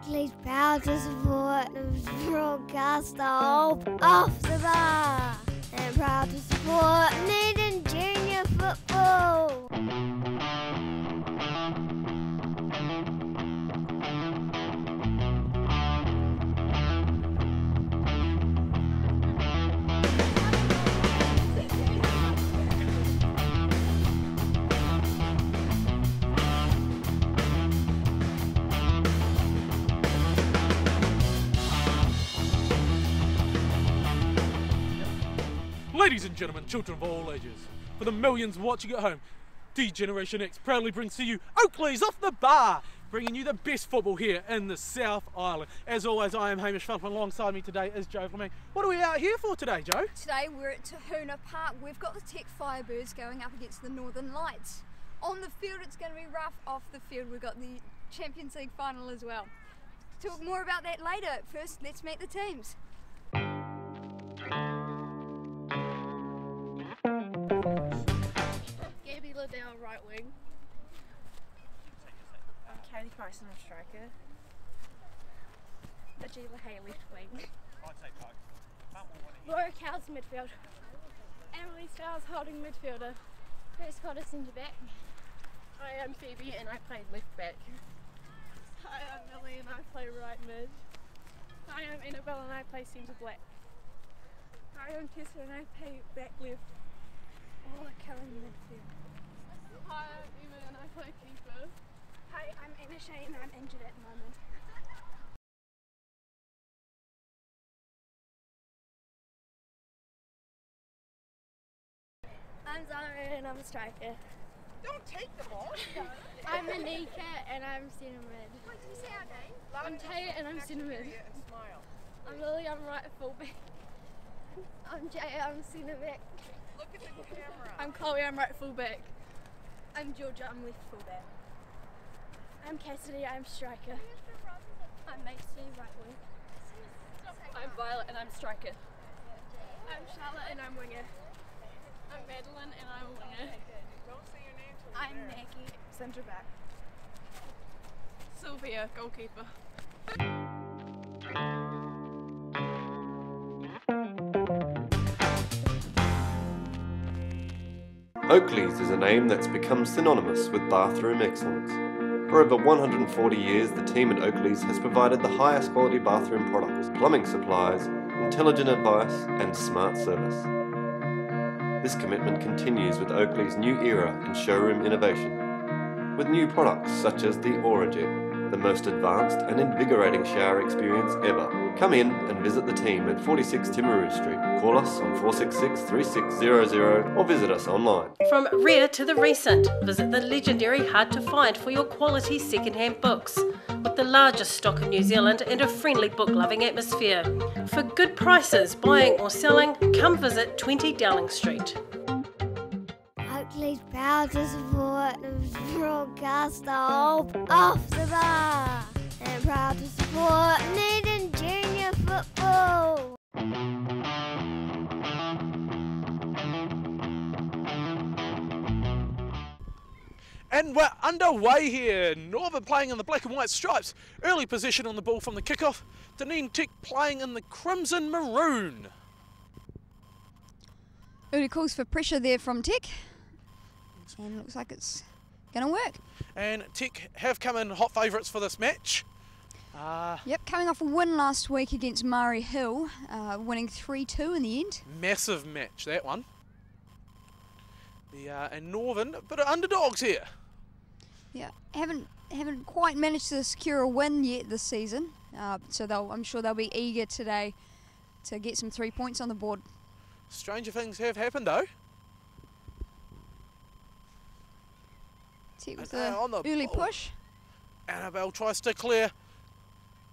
Oakleys proud to support the broadcaster off the bar, and proud to support Dunedin junior football. Ladies and gentlemen, children of all ages, for the millions watching at home, D-Generation X proudly brings to you Oakleys off the bar, bringing you the best football here in the South Island. As always, I am Hamish Philip, and alongside me today is Joe Fleming. What are we out here for today, Joe? Today we're at Tahuna Park. We've got the Tech Firebirds going up against the Northern Lights. On the field it's going to be rough, off the field we've got the Champions League final as well. Talk more about that later. First, let's meet the teams. Down right wing. Katie Price, I'm striker. Ajila Hay, left wing. Laura Cow's midfield. Emily Stiles holding midfielder. Grace Cotter centre back. Hi, I'm Phoebe and I play left back. Hi, I'm Millie and I play right mid. Hi, I'm Annabelle and I play centre black. Hi, I'm Tessa and I play back left. Or Karen midfield. Hi, I'm Emma and I play keeper. Hi, I'm Anna Shea and I'm injured at the moment. I'm Zara and I'm a striker. Don't take the ball. I'm Anika and I'm centre mid. What did you say our name? I'm Taya and I'm centre mid. I'm Lily, I'm right fullback. I'm Jay, I'm centre back. Look at the camera. I'm Chloe, I'm right fullback. I'm Georgia, I'm left fullback. I'm Cassidy, I'm striker. I'm Macy, right wing. I'm Violet and I'm striker. I'm Charlotte and I'm winger. I'm Madeline and I'm winger. Don't say your name till I'm Maggie, centre back. Sylvia, goalkeeper. Oakleys is a name that's become synonymous with bathroom excellence. For over 140 years, the team at Oakleys has provided the highest quality bathroom products, plumbing supplies, intelligent advice, and smart service. This commitment continues with Oakleys' new era in showroom innovation, with new products such as the Aura Jet, the most advanced and invigorating shower experience ever. Come in and visit the team at 46 Timaru Street. Call us on 466-3600 or visit us online. From rare to the recent, visit the legendary Hard to Find for your quality second-hand books, with the largest stock in New Zealand and a friendly book-loving atmosphere. For good prices, buying or selling, come visit 20 Dowling Street. Oakleys proud to support the broadcaster off the bar, and proud to support Dunedin junior football. And we're underway here. Northern playing in the black and white stripes. Early possession on the ball from the kickoff. Dunedin Tech playing in the crimson maroon. Early calls for pressure there from Tech. And looks like it's going to work. And Tech have come in hot favourites for this match. Yep, coming off a win last week against Murray Hill, winning 3-2 in the end. Massive match, that one. And Northern, a bit of underdogs here. Yeah, haven't quite managed to secure a win yet this season, so I'm sure they'll be eager today to get some 3 points on the board. Stranger things have happened though. Tech with the early push. Annabelle tries to clear.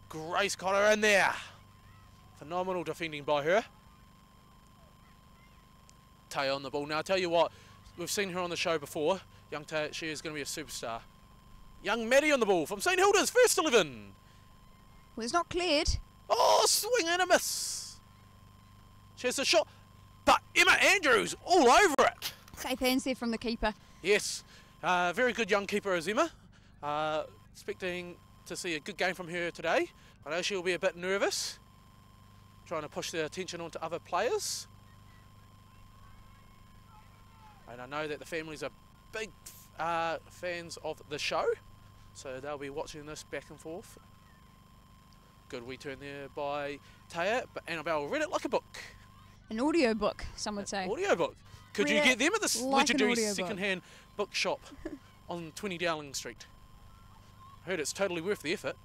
Grace Cotter in there. Phenomenal defending by her. Taya on the ball. Now, I tell you what, we've seen her on the show before. Young Taya, she is going to be a superstar. Young Maddie on the ball from St Hilda's, first 11. Well, it's not cleared. Oh, swing and a miss. She has a shot, but Emma Andrews all over it. Safe hands there from the keeper. Yes, very good young keeper is Emma. Expecting to see a good game from her today. I know she'll be a bit nervous, trying to push the attention onto other players. And I know that the families are big fans of the show, so they'll be watching this back and forth. Good wee turn there by Taya, but Annabelle read it like a book. An audio book, some would say. Audio book. Could you Read get it them at this like an legendary audiobook. second-hand bookshop on 20 Dowling Street? Heard it's totally worth the effort.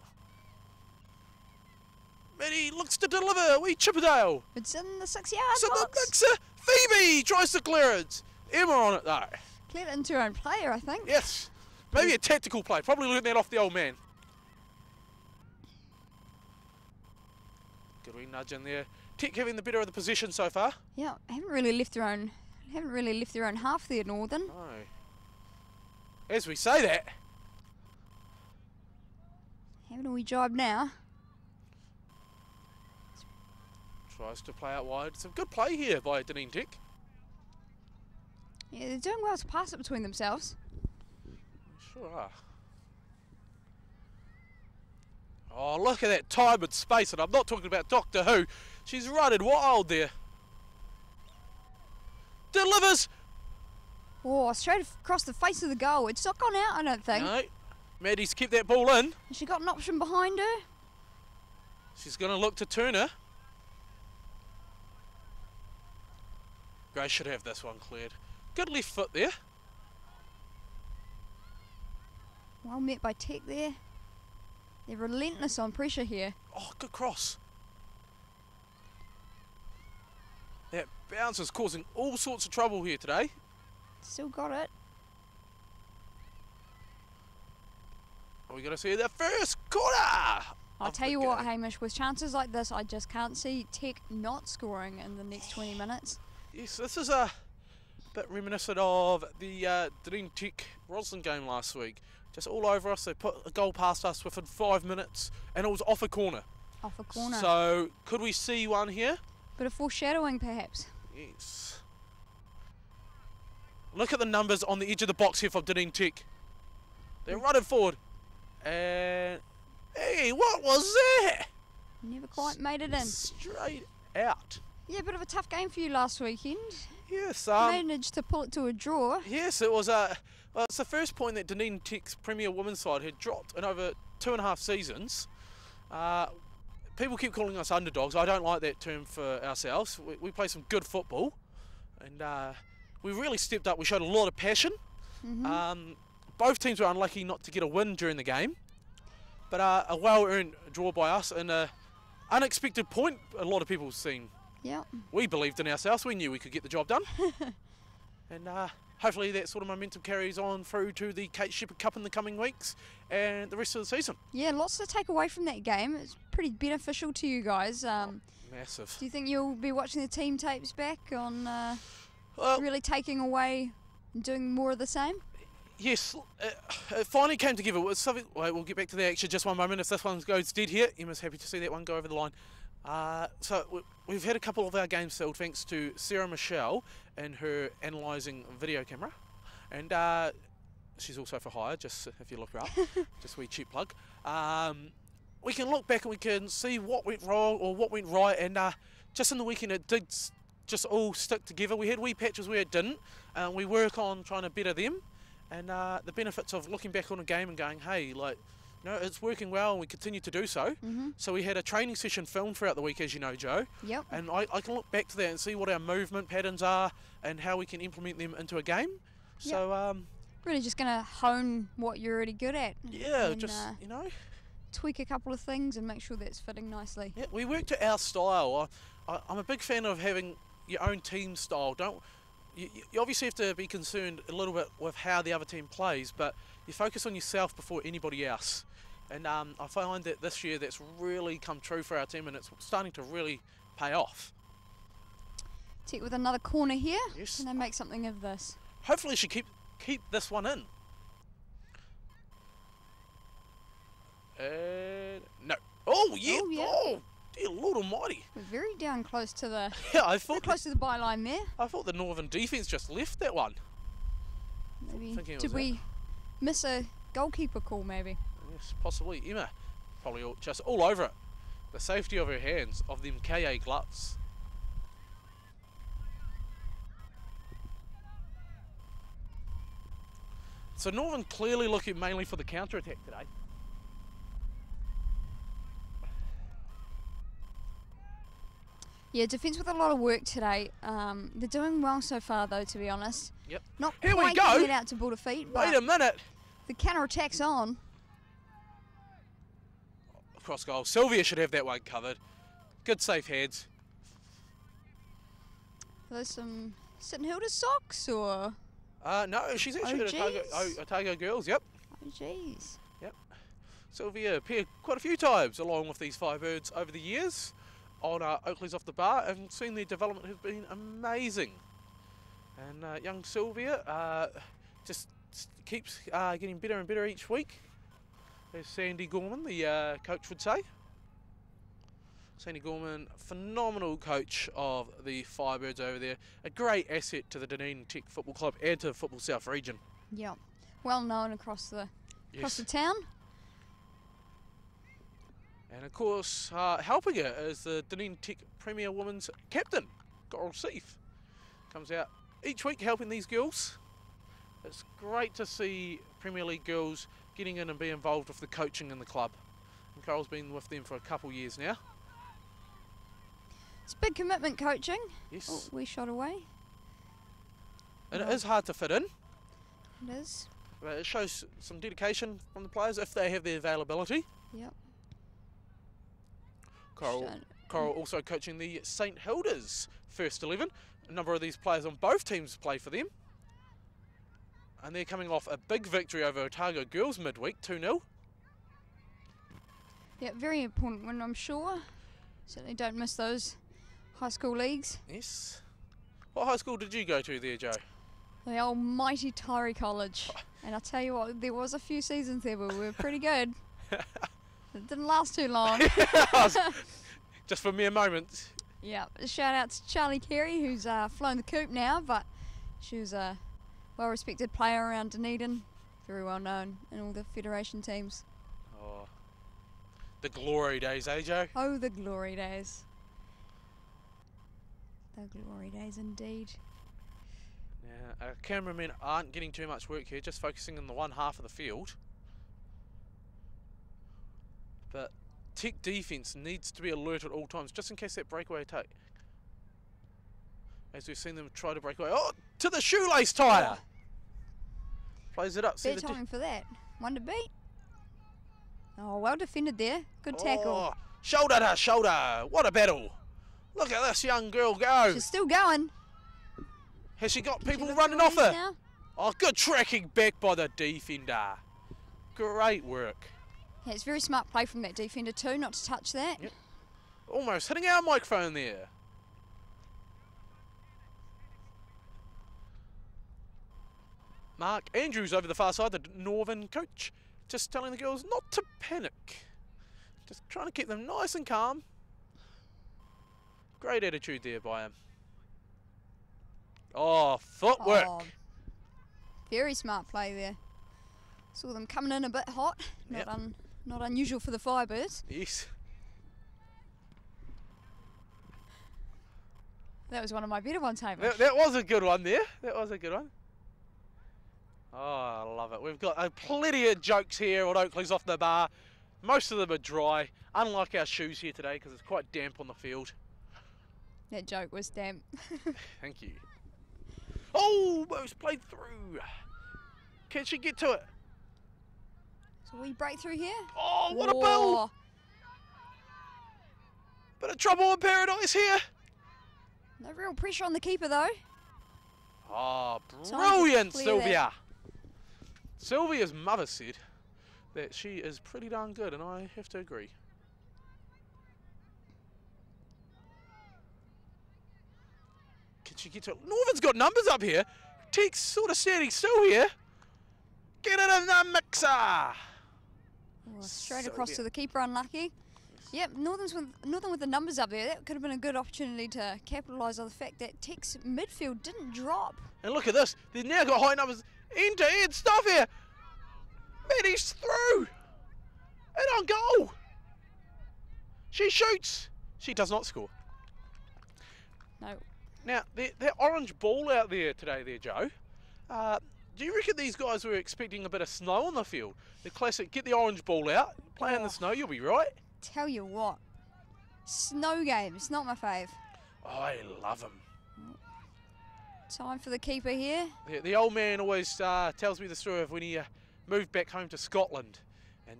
Maddie looks to deliver. Wee Chipperdale. It's in the 6-yard So the box. mixer. Phoebe tries to clear it. Emma on it though. Cleared it into her own player, I think. Yes. Maybe a tactical play. Probably learned that off the old man. Good wee nudge in there. Tech having the better of the possession so far. Yeah, haven't really left their own half there, Northern. No. As we say that, Having a wee job now. tries to play out wide. Some good play here by Dunedin Tech. Yeah, they're doing well to pass it between themselves. Sure are. Oh, look at that time and space, and I'm not talking about Doctor Who. She's running wild there. Delivers. Oh, straight across the face of the goal. It's not gone out, I don't think. No. Maddie's kept that ball in. Has she got an option behind her? She's going to look to Turner. Grace should have this one cleared. Good left foot there. Well met by Tech there. They're relentless on pressure here. Oh, good cross. That bounce is causing all sorts of trouble here today. Still got it. Are we going to see the first corner? I'll of tell the you what, game? Hamish, with chances like this, I just can't see Tech not scoring in the next 20 minutes. Yes, this is a bit reminiscent of the Dunedin Tech Roslyn game last week. Just all over us. They put a goal past us within 5 minutes, and it was off a corner. Off a corner. So, could we see one here? Bit of foreshadowing, perhaps. Yes. Look at the numbers on the edge of the box here for Dunedin Tech. They're running forward. And, hey, what was that? Never quite made it in. Straight out. Yeah, a bit of a tough game for you last weekend. Yes, Managed to pull it to a draw. yes, it was well, it's the first point that Dunedin Tech's Premier Women's side had dropped in over 2.5 seasons. People keep calling us underdogs. I don't like that term for ourselves. We play some good football, and we really stepped up. We showed a lot of passion. Both teams were unlucky not to get a win during the game, but a well-earned draw by us and an unexpected point a lot of people have seen. Yeah. We believed in ourselves. We knew we could get the job done. And hopefully that sort of momentum carries on through to the Kate Shepherd Cup in the coming weeks and the rest of the season. Yeah, lots to take away from that game. It's pretty beneficial to you guys. Massive. Do you think you'll be watching the team tapes back on Well, really taking away and doing more of the same? yes, it finally came together. It was something, wait, we'll get back to the action just one moment. If this one goes dead here, Emma's happy to see that one go over the line. So we've had a couple of our games filled thanks to Sarah Michelle and her analysing video camera, and she's also for hire, just if you look her up, just a wee cheap plug. We can look back and we can see what went wrong or what went right, and just in the weekend it did just all stick together. We had wee patches where it didn't, and we work on trying to better them, and the benefits of looking back on a game and going, hey, like, no, it's working well, and we continue to do so. So we had a training session filmed throughout the week, as you know, Joe. Yep. And I can look back to that and see what our movement patterns are and how we can implement them into a game. So, Really just going to hone what you're already good at. yeah, and, just, you know. tweak a couple of things and make sure that's fitting nicely. Yeah, we work to our style. I'm a big fan of having your own team style. You obviously have to be concerned a little bit with how the other team plays, but you focus on yourself before anybody else. And I find that this year that's really come true for our team, and it's starting to really pay off. Tech with another corner here. Yes. Can they make something of this? Hopefully she keep this one in. No. Oh, yeah. Oh, yeah. Oh, dear Lord Almighty. We're very down close to the Yeah, I very thought close to the byline there. the Northern defence just left that one. Maybe Thinking it did was we miss a goalkeeper call maybe? Yes, possibly Emma. Probably just all over it. The safety of her hands, of them KA gloves. So Northern clearly looking mainly for the counter-attack today. Yeah, defence with a lot of work today. They're doing well so far, though, to be honest. Yep. Not Here we quite go. getting it out to ball to feet, but Wait a minute. the counter-attack's on. Cross goal. Sylvia should have that one covered. Good safe heads. Are those some St Hilda's socks, or...? No, she's actually at Otago Girls, yep. Oh, jeez. Yep. Sylvia appeared quite a few times along with these Firebirds over the years on Oakleys Off the Bar, and seen their development has been amazing. And young Sylvia just keeps getting better and better each week, as Sandy Gorman, the coach, would say. Sandy Gorman, phenomenal coach of the Firebirds over there. A great asset to the Dunedin Tech Football Club and to the Football South region. Yeah, well known across the town. And of course, helping her is the Dunedin Tech Premier Women's Captain, Coral Seif. Comes out each week helping these girls. It's great to see Premier League girls getting in and be involved with the coaching in the club. And Coral's been with them for a couple years now. It's big commitment coaching. Yes. Oh, we shot away. And it is hard to fit in, It is. but it shows some dedication from the players if they have the availability. Yep. Coral also coaching the St Hilda's first 11. A number of these players on both teams play for them. And they're coming off a big victory over Otago Girls midweek, 2-0. Yeah, very important win, I'm sure. Certainly don't miss those high school leagues. Yes. What high school did you go to there, Joe? The almighty Tyree College. And I'll tell you what, there was a few seasons there where we were pretty good. It didn't last too long. Just for mere moments. Yeah, a shout out to Charlie Carey, who's flown the coop now, but she was a well-respected player around Dunedin, very well known in all the federation teams. Oh, the glory days, eh, Joe? Oh, the glory days. The glory days indeed. Yeah, our cameramen aren't getting too much work here, just focusing on the one half of the field. But Tech defence needs to be alert at all times, just in case that breakaway attack. As we've seen them try to break away. Oh, to the shoelace tyre! Plays it up. Fair timing for that. One to beat. Oh, well defended there. Good tackle. Oh, shoulder to shoulder. What a battle. Look at this young girl go. She's still going. Has she got She people look running at off her? these now. Oh, good tracking back by the defender. Great work. Yeah, it's very smart play from that defender too, not to touch that. Yep. Almost hitting our microphone there. Mark Andrews over the far side, the Northern coach, just telling the girls not to panic. Just trying to keep them nice and calm. Great attitude there by him. Oh, footwork. Oh, very smart play there. Saw them coming in a bit hot. Not unusual for the Firebirds. Yes. That was one of my better ones, Hamish. That was a good one there. That was a good one. Oh, I love it. We've got plenty of jokes here on Oakleys Off the Bar. Most of them are dry, unlike our shoes here today because it's quite damp on the field. That joke was damp. Thank you. Oh, almost played through. Can she get to it? So we break through here. Oh, what a bill! Bit of trouble in paradise here. No real pressure on the keeper though. Oh, Time to brilliant, clear Sylvia. that. Sylvia's mother said that she is pretty darn good, and I have to agree. Can she get to it? Northern's got numbers up here. Tech's sort of standing still here. Get it in the mixer. Oh, straight across Sylvia. to the keeper, unlucky. Yep, Northern with the numbers up there. That could have been a good opportunity to capitalise on the fact that Tech's midfield didn't drop. And look at this. They've now got high numbers. End-to-end stuff here. Maddie's through. And on goal! She shoots! She does not score. No. Now, that orange ball out there today there, Joe, do you reckon these guys were expecting a bit of snow on the field? The classic, get the orange ball out, play in the snow, you'll be right. Tell you what, snow games, not my fave. I love them. Time for the keeper here. The old man always tells me the story of when he moved back home to Scotland, and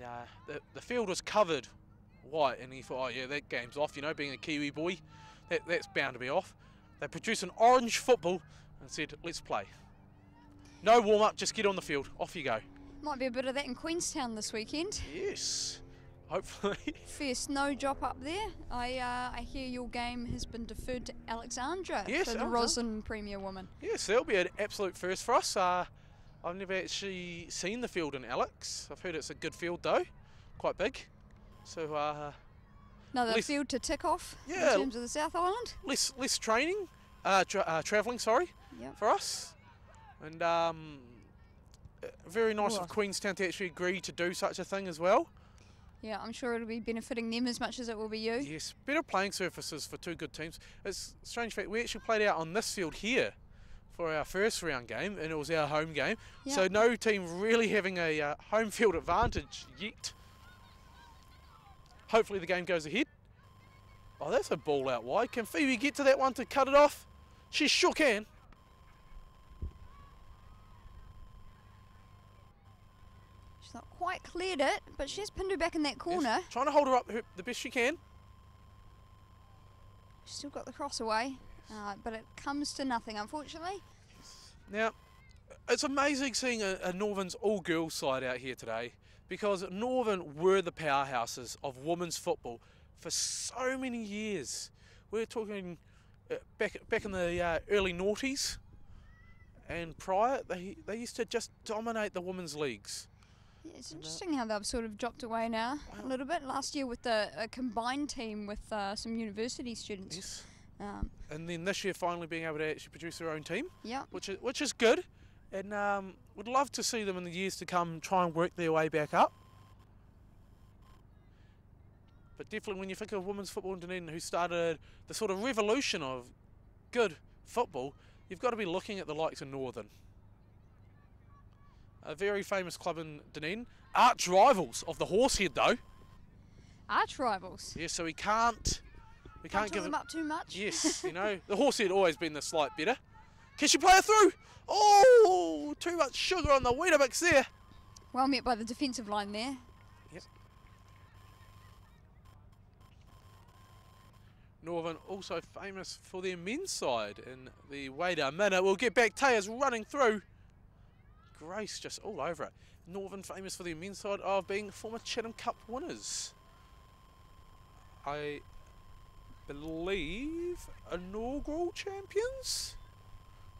the field was covered white, and he thought, oh yeah, that game's off, you know, being a Kiwi boy, that's bound to be off. They produced an orange football and said, let's play. No warm-up, just get on the field, off you go. Might be a bit of that in Queenstown this weekend. Yes, hopefully. Fair snow drop up there. I hear your game has been deferred to Alexandra Yes, for the Alexandra. Roslyn Premier Woman. Yes, that'll be an absolute first for us. I've never actually seen the field in Alex. I've heard it's a good field though, quite big. So Another Less- field to tick off Yeah. in terms of the South Island. less training, travelling, sorry, Yep. for us. And very nice Ooh. of Queenstown to actually agree to do such a thing as well. Yeah, I'm sure it'll be benefiting them as much as it will be you. Yes, better playing surfaces for two good teams. It's a strange fact, we actually played out on this field here for our first round game, and it was our home game. So Yep. no team really having a home field advantage yet. Hopefully the game goes ahead. Oh, that's a ball out wide. Can Phoebe get to that one to cut it off? She sure can. She's not quite cleared it, but she has pinned her back in that corner. Yes, trying to hold her up the best she can. She's still got the cross away, but it comes to nothing, unfortunately. Now, it's amazing seeing a Northern's all-girls side out here today, because Northern were the powerhouses of women's football for so many years. We're talking back in the early noughties and prior, they used to just dominate the women's leagues. Yeah, it's interesting how they've sort of dropped away now a little bit. Last year with a combined team with some university students. Yes. Um, And then this year finally being able to actually produce their own team, yeah, which is good. And would love to see them in the years to come try and work their way back up. But definitely when you think of women's football in Dunedin who started the sort of revolution of good football, you've got to be looking at the likes of Northern. A very famous club in Dunedin. Arch rivals of the Horsehead though. arch rivals. Yeah, so we can't Can't give them up too much. Yes, you know, the Horsehead always been the slight better. Can she play it through? Oh, too much sugar on the Weetabix there. Well met by the defensive line there. Yep. Northern also famous for their men's side in the wait a minute. We'll get back. Taya's running through. Grace just all over it. Northern famous for their men's side of being former Chatham Cup winners. I believe inaugural champions.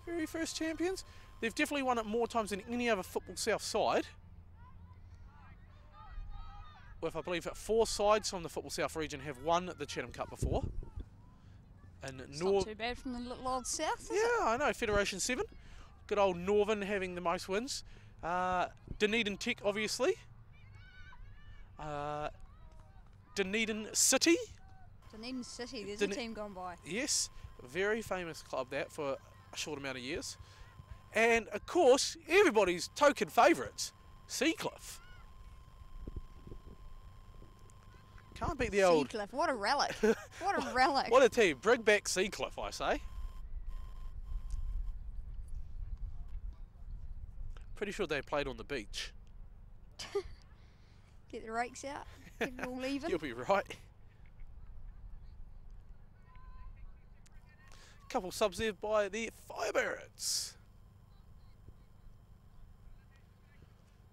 Very first champions. They've definitely won it more times than any other Football South side. With I believe 4 sides from the Football South region have won the Chatham Cup before. And It's not too bad from the little old south, is it? yeah, I know, Federation 7. Good old Northern having the most wins. Dunedin Tech, obviously. Dunedin City. Dunedin City, there's Dune- a team gone by. Yes, very famous club that for a short amount of years. And of course, everybody's token favourites, Seacliff. Can't beat the old. Seacliff, what a relic. What a relic. What a team. Bring back Seacliff, I say. Pretty sure they played on the beach. Get the rakes out, get it all even. You'll be right. Couple subs there by the Firebirds.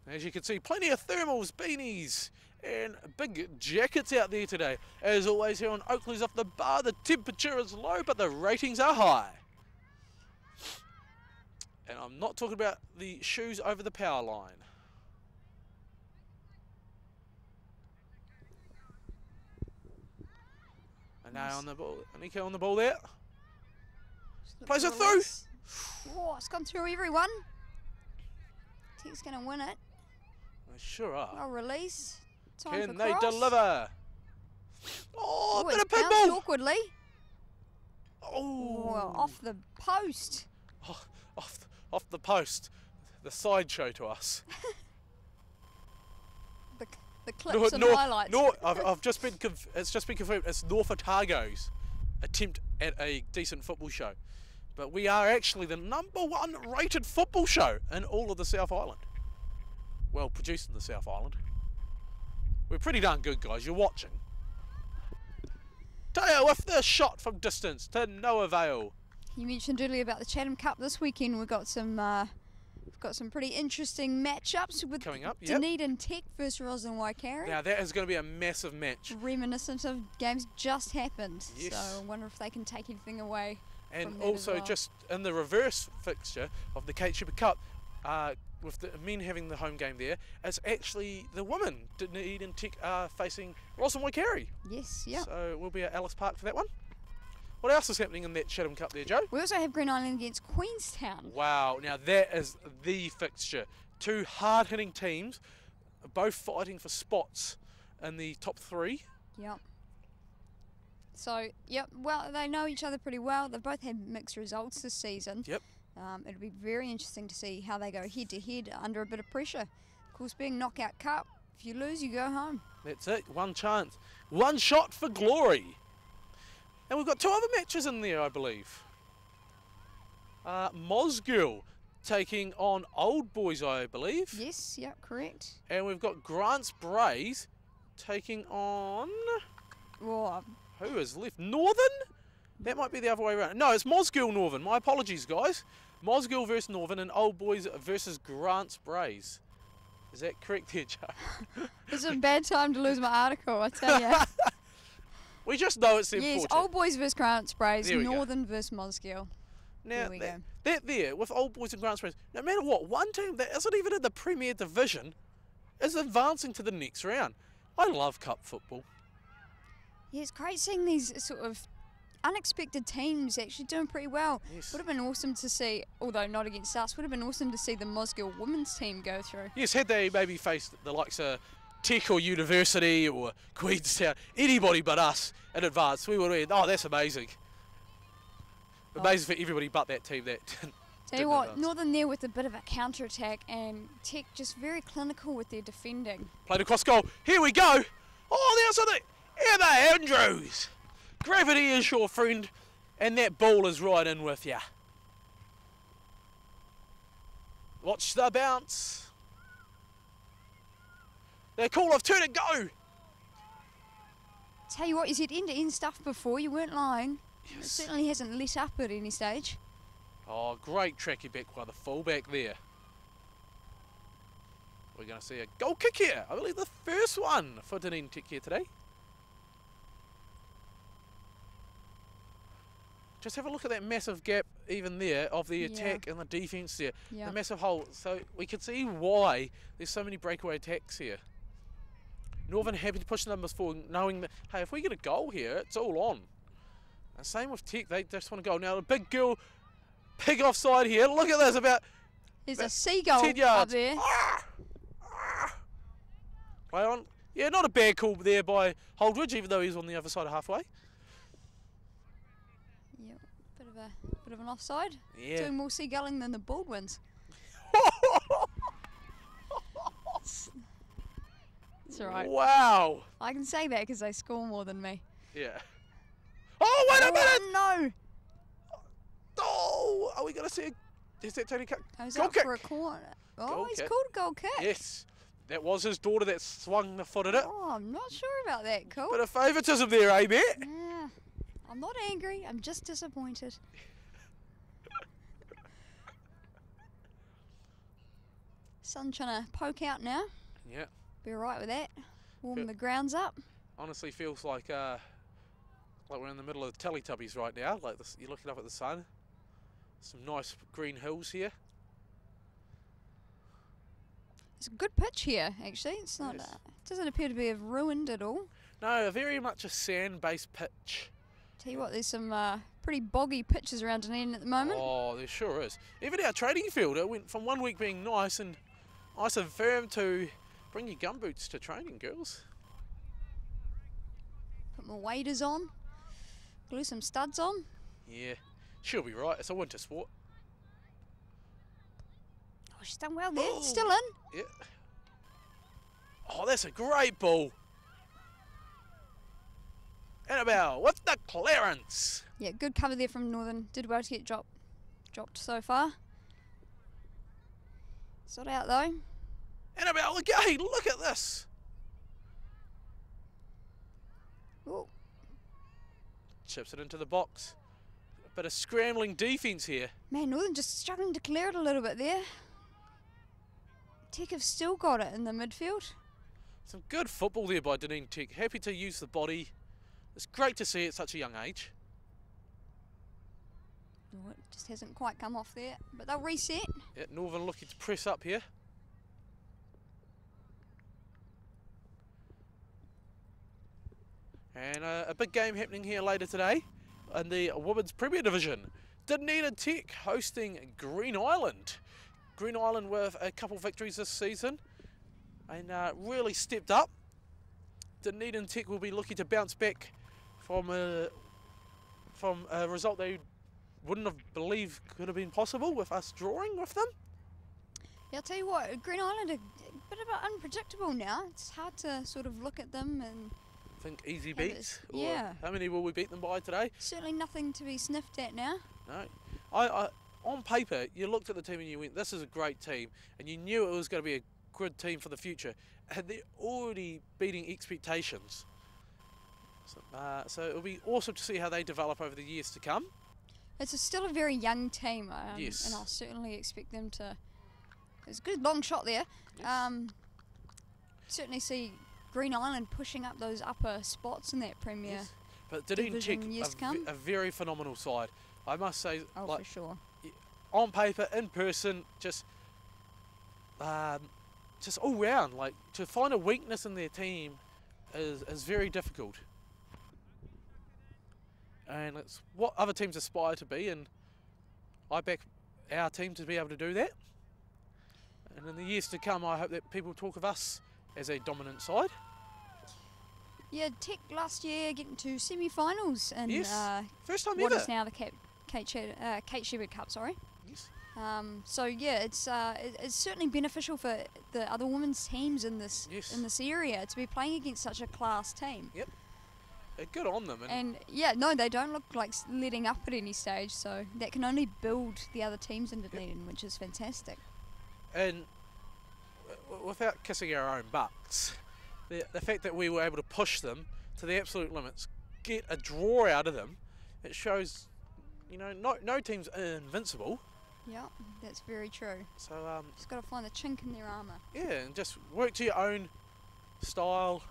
As you can see, plenty of thermals, beanies, and big jackets out there today. As always here on Oakleys Off the Bar, the temperature is low, but the ratings are high. And I'm not talking about the shoes over the power line. And now on the ball, Nico on the ball there. Just look Plays for it through. release. Oh, it's gone through everyone. Tech's going to win it. They sure are. Well, release. Time Can for they cross. deliver? Oh, Oh, bit it's of bounced pinball. awkwardly. Oh, Well, off the post. off the post. The sideshow to us. The clips and highlights. No, I've just been. It's just been confirmed. It's North Otago's attempt at a decent football show, but we are actually the #1 rated football show in all of the South Island. Well, produced in the South Island. We're pretty darn good, guys. You're watching. Teo with the shot from distance to no avail. You mentioned earlier about the Chatham Cup this weekend. We've got some pretty interesting matchups with Coming up, yep. Dunedin Tech versus Roslyn Waikato. Now that is going to be a massive match. Reminiscent of games just happened. Yes. So I wonder if they can take anything away. And from that also as well. just in the reverse fixture of the Kate Shepherd Cup, with the men having the home game there, it's actually the women, Dunedin Tech, are facing Roslyn Waikato. Yes, yeah. So we'll be at Alice Park for that one. What else is happening in that Chatham Cup there, Joe? We also have Green Island against Queenstown. Wow, now that is the fixture. Two hard-hitting teams, both fighting for spots in the top 3. Yep. So, yep, well, they know each other pretty well. They've both had mixed results this season. Yep. It'll be very interesting to see how they go head-to-head under a bit of pressure. Of course, being Knockout Cup, if you lose, you go home. That's it, one chance. One shot for glory. And we've got 2 other matches in there, I believe. Mosgiel taking on Old Boys, I believe. Yes, yep, correct. And we've got Grants Braes taking on... Well, Who is left? Northern? That might be the other way around. No, it's Mosgiel Northern. My apologies, guys. Mosgiel versus Northern and Old Boys versus Grants Braes. Is that correct here, Joe? it's a bad time to lose my article, I tell you. We just know it's them Yes, fortune. Old Boys versus Grant Sprays, There we go. Northern versus Mosgiel. Now, There we go. that there, with Old Boys and Grants Braes, no matter what, one team that isn't even in the Premier Division is advancing to the next round. I love cup football. Yeah, it's great seeing these sort of unexpected teams actually doing pretty well. Yes. Would have been awesome to see, although not against us, would have been awesome to see the Mosgiel women's team go through. Yes, had they maybe faced the likes of Tech or University or Queenstown, anybody but us in advance, we would have been, oh, that's amazing. Amazing for everybody but that team that Tell didn't you what, advance. Northern there with a bit of a counter-attack and Tech just very clinical with their defending. Played across goal. Here we go. Oh, there's the Emma Andrews. Gravity is your friend, and that ball is right in with ya. Watch the bounce. They call off 2 to go. Tell you what, you said end-to-end stuff before, you weren't lying. It Yes. certainly hasn't lit up at any stage. Oh, great tracky back by the fullback there. We're going to see a goal kick here. I believe the first one for Dunedin Tech here today. Just have a look at that massive gap even there of the attack and the defence there. Yeah. The massive hole. So we can see why there's so many breakaway attacks here. Northern happy to push the numbers forward, knowing that, hey, if we get a goal here, it's all on. And same with Tech, they just want to go. Now, the big girl, pig offside here. Look at this, about There's a seagull 10 up yards. there. Play on. Yeah, not a bad call there by Holdridge, even though he's on the other side of halfway. Yep, bit of an offside. Yeah. Doing more seagulling than the Baldwins. It's alright. Wow. I can say that because they score more than me. Yeah. Oh, wait a minute! No! Oh, are we going to see a... Is that Tony Cook? I was Goal up kick. for a corner. Oh, Goal he's kick. called a goal kick. Yes. That was his daughter that swung the foot at it. Oh, I'm not sure about that, Cool. Bit of favouritism there, eh, mate? Yeah. I'm not angry, I'm just disappointed. Sun trying to poke out now. Yeah. Be alright with that. Warm Feel- the grounds up. Honestly feels like we're in the middle of the Teletubbies right now. Like this, you're looking up at the sun. Some nice green hills here. It's a good pitch here, actually. It's not. Yes. It doesn't appear to be ruined at all. No, very much a sand-based pitch. Tell you what, there's some pretty boggy pitches around Dunedin at the moment. Oh, there sure is. Even our training field, it went from 1 week being nice and firm to bring your gumboots to training, girls. Put my waders on. Glue some studs on. Yeah, she'll be right. It's a winter sport. Oh, she's done well there. Oh. Still in. Yeah. Oh, that's a great ball. Annabelle with the clearance. Yeah, good cover there from Northern. Did well to get dropped so far. It's not out though. Annabelle again. Look at this. Ooh. Chips it into the box. A bit of scrambling defence here. Man, Northern just struggling to clear it a little bit there. Tech have still got it in the midfield. Some good football there by Dunedin Tech. Happy to use the body. It's great to see at such a young age. Oh, it just hasn't quite come off there, but they'll reset. Yeah, Northern looking to press up here. And a big game happening here later today in the Women's Premier Division. Dunedin Tech hosting Green Island. Green Island with a couple victories this season and really stepped up. Dunedin Tech will be looking to bounce back from a result they wouldn't have believed could have been possible with us drawing with them. Yeah, I'll tell you what, Green Island are a bit of unpredictable now. It's hard to sort of look at them and Think easy have beats? it- yeah. How many will we beat them by today? Certainly nothing to be sniffed at now. No. I on paper, you looked at the team and you went, this is a great team, and you knew it was going to be a good team for the future. And they're already beating expectations. So it'll be awesome to see how they develop over the years to come. It's still a very young team, Yes. and I'll certainly expect them to. It's a good long shot there. Yes. Certainly see Green Island pushing up those upper spots in that Premier. Yes. But Dunedin Tech, Division years to come. a very phenomenal side. I must say, Oh, like, for sure. on paper, in person, just all round, like, to find a weakness in their team is very difficult. And it's what other teams aspire to be, and I back our team to be able to do that. And in the years to come, I hope that people talk of us as a dominant side. Yeah, Tech last year getting to semi-finals and Yes. First time what ever. is now the Kate Shepherd Cup. Sorry. Yes. So yeah, it's certainly beneficial for the other women's teams in this Yes. area to be playing against such a class team. Yep. Good on them. And yeah, no, they don't look like letting up at any stage, so that can only build the other teams in Dunedin, which is fantastic. And without kissing our own butts, the fact that we were able to push them to the absolute limits, get a draw out of them, it shows, no team's invincible. Yeah, that's very true. So Just got to find the chink in their armour. yeah, and just work to your own style.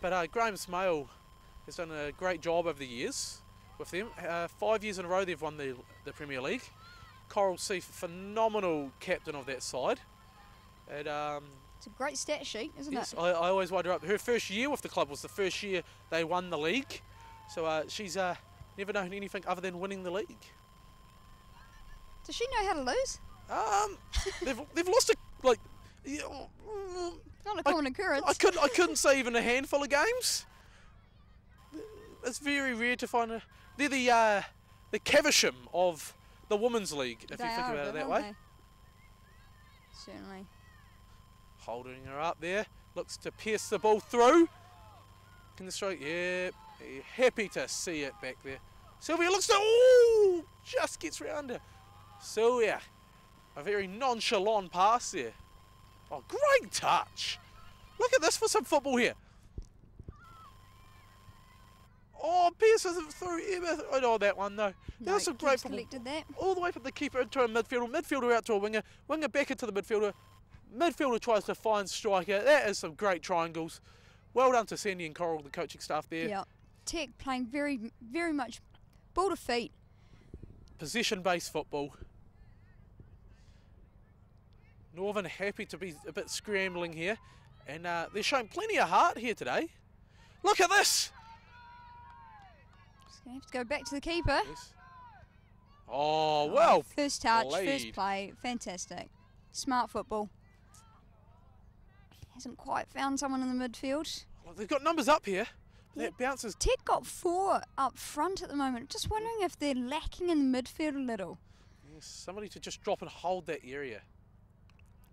But Graham Smale has done a great job over the years with them. 5 years in a row they've won the Premier League. Coral Sea, phenomenal captain of that side. And It's a great stat sheet, isn't yes, it? I always wonder up. Her first year with the club was the first year they won the league. So she's never known anything other than winning the league. Does she know how to lose? They've lost Not a common occurrence. I couldn't say even a handful of games. It's very rare to find they're the Caversham of the women's league, if They you think are a about it bit, that aren't way. they? Certainly. Holding her up there, looks to pierce the ball through. Can the strike? Yeah, happy to see it back there. Sylvia looks to, just gets round her. Sylvia, a very nonchalant pass there. Oh, great touch. Look at this for some football here. Oh, pierces it through Emma. I know that one though. That was some great keeps football. collected that. All the way from the keeper into a midfielder out to a winger back into the midfielder tries to find striker. That is some great triangles. Well done to Sandy and Coral, the coaching staff there. Yeah. Tech playing very, very much ball to feet. Possession-based football. Northern happy to be a bit scrambling here, and they're showing plenty of heart here today. Look at this. Just gonna have to go back to the keeper. Yes. Oh, well First touch, played. first play, fantastic. Smart football. Hasn't quite found someone in the midfield. Well, they've got numbers up here. That bounces. Tech got 4 up front at the moment. Just wondering if they're lacking in the midfield a little. Yes, somebody to just drop and hold that area.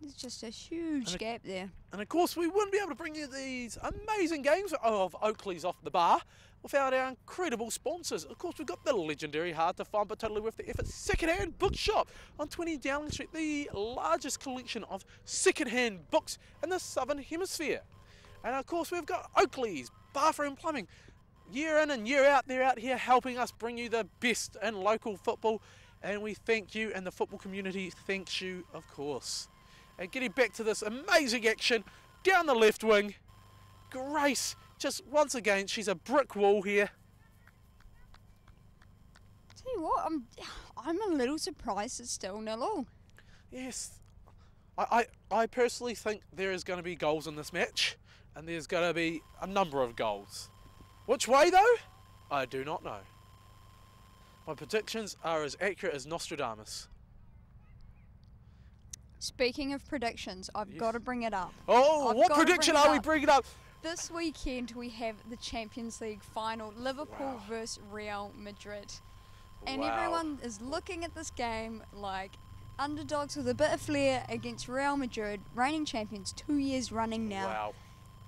There's just a huge gap there. And of course, we wouldn't be able to bring you these amazing games of Oakleys off the bar without our incredible sponsors. Of course, we've got the legendary, hard to find but totally worth the effort second-hand bookshop on 20 Dowling Street, the largest collection of second-hand books in the Southern Hemisphere. And of course, we've got Oakleys Bathroom Plumbing. Year in and year out, they're out here helping us bring you the best in local football. And we thank you, and the football community thanks you, of course. And getting back to this amazing action, down the left wing, Grace, just once again, she's a brick wall here. Tell you what, I'm a little surprised it's still 0-0. Yes, I personally think there is going to be goals in this match, and there's going to be a number of goals. Which way though? I do not know. My predictions are as accurate as Nostradamus. Speaking of predictions, I've got to bring it up. Oh, I've what gotta prediction bring it are we up. bringing up? This weekend we have the Champions League final, Liverpool versus Real Madrid. And Wow. everyone is looking at this game like underdogs with a bit of flair against Real Madrid, reigning champions 2 years running now. Wow.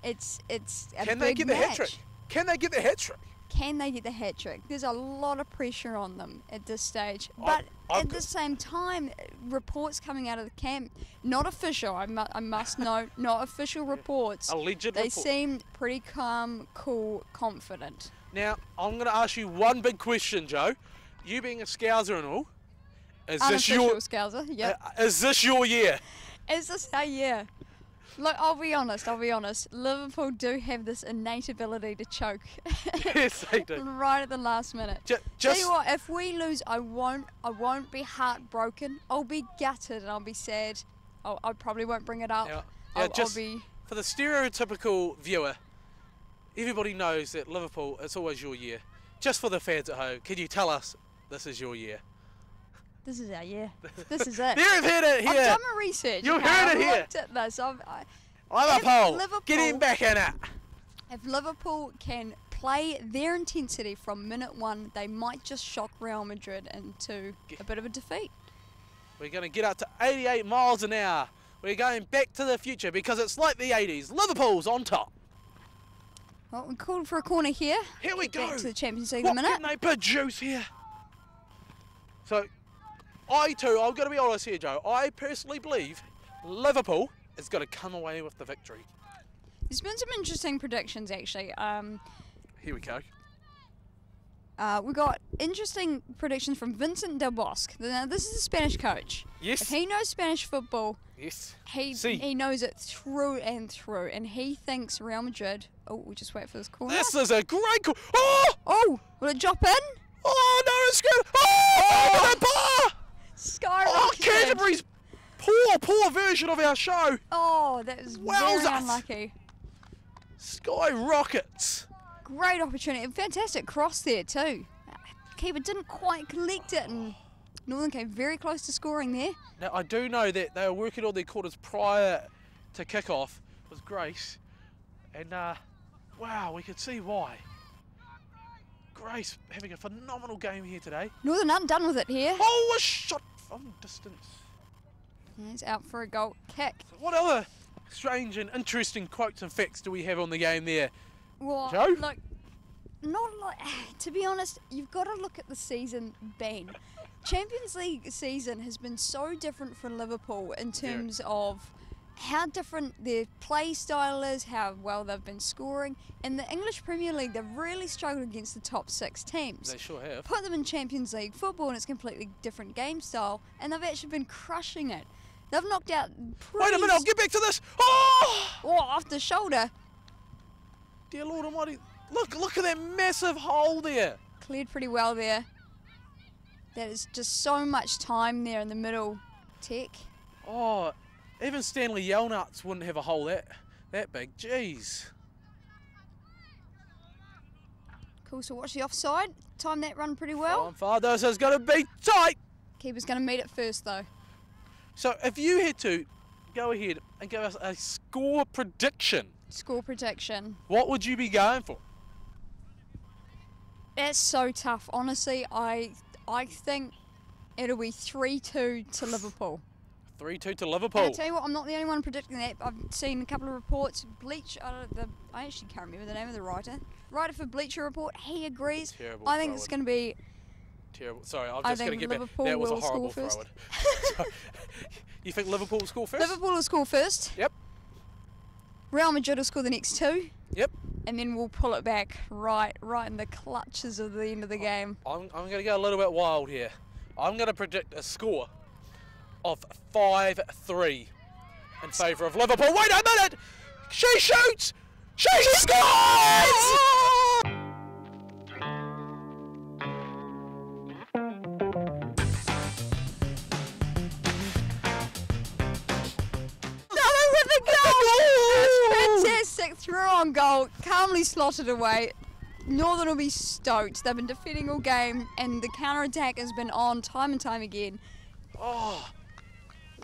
It's a Can big they get the hat match. trick? Can they get the hat trick? Can they get the hat trick? There's a lot of pressure on them at this stage. I've But got- at the same time, reports coming out of the camp, not official, I must note, not official reports. Alleged They report. seem pretty calm, cool, confident. Now, I'm going to ask you one big question, Joe. You being a Scouser and all, is this Unofficial your Scouser, yep. is this your year? Is this our year? Look, I'll be honest. Liverpool do have this innate ability to choke. Yes, they do. Right at the last minute. Tell Just you what, if we lose, I won't be heartbroken. I'll be gutted and I'll be sad. I probably won't bring it up. Yeah, I'll just be. for the stereotypical viewer, everybody knows that Liverpool, it's always your year. Just for the fans at home, can you tell us this is your year? This is our year. This is it. There, you've heard it here. I've done my research. You okay? heard it I've here. looked at this. I'm a if pole. Liverpool- Get him back in it. If Liverpool can play their intensity from minute one, they might just shock Real Madrid into a bit of a defeat. We're going to get up to 88 miles an hour. We're going back to the future because it's like the 80s. Liverpool's on top. Well, we called for a corner here. Here we Get go. back to the Champions League What in a minute. can they produce here? So, I'm going to be honest here, Joe. I personally believe Liverpool is going to come away with the victory. There's been some interesting predictions, actually. Here we go. We got interesting predictions from Vincent Del Bosque. Now, this is a Spanish coach. Yes. If he knows Spanish football, Yes. he knows it through and through, and he thinks Real Madrid. Oh, we just wait for this corner. This is a great call. Oh! Oh, will it drop in? Oh, no, it's good. Oh, over the bar! Skyrocketed. Oh, Canterbury's poor version of our show. Oh, that was very Wowzers. unlucky. Skyrockets. Great opportunity. Fantastic cross there too. Keeper didn't quite collect it, and Northern came very close to scoring there. Now, I do know that they were working on their quarters prior to kick-off with Grace. And, wow, we could see why. Grace having a phenomenal game here today. Northern undone with it here. Oh, a shot from distance. He's out for a goal kick. What other strange and interesting quotes and facts do we have on the game there? Well, Joe? look, not like, to be honest, you've got to look at the season been. Champions League season has been so different for Liverpool in terms of how different their play style is, how well they've been scoring. In the English Premier League, they've really struggled against the top 6 teams. They sure have. Put them in Champions League football and it's a completely different game style, and they've actually been crushing it. They've knocked out Wait a minute, I'll get back to this. Oh! off the shoulder. Dear Lord Almighty, look at that massive hole there. Cleared pretty well there. That is just so much time there in the middle, Tech. Oh, even Stanley Yelnuts wouldn't have a hole that big. Jeez. Cool, so watch the offside. Time that run pretty well. This is going to be tight. Keeper's going to meet it first though. So if you had to go ahead and give us a score prediction, Score prediction. what would you be going for? That's so tough. Honestly, I think it'll be 3-2 to Liverpool. 3-2 to Liverpool. And I tell you what, I'm not the only one predicting that. I've seen a couple of reports. I actually can't remember the name of the writer. Writer for Bleacher Report, he agrees. Terrible I think throw-in. it's going to be. Terrible. Sorry, I'm I just going to think get back. Liverpool That was a will horrible score throw-in. first. So, you think Liverpool will score first? Liverpool will score first. Yep. Real Madrid will score the next two. Yep. And then we'll pull it back right in the clutches of the end of the game. I'm going to go a little bit wild here. I'm going to predict a score of 5-3 in favour of Liverpool. Wait a minute! She shoots! She scores! Fantastic throw-on goal, calmly slotted away. Northern will be stoked. They've been defending all game, and the counter-attack has been on time and time again. Oh,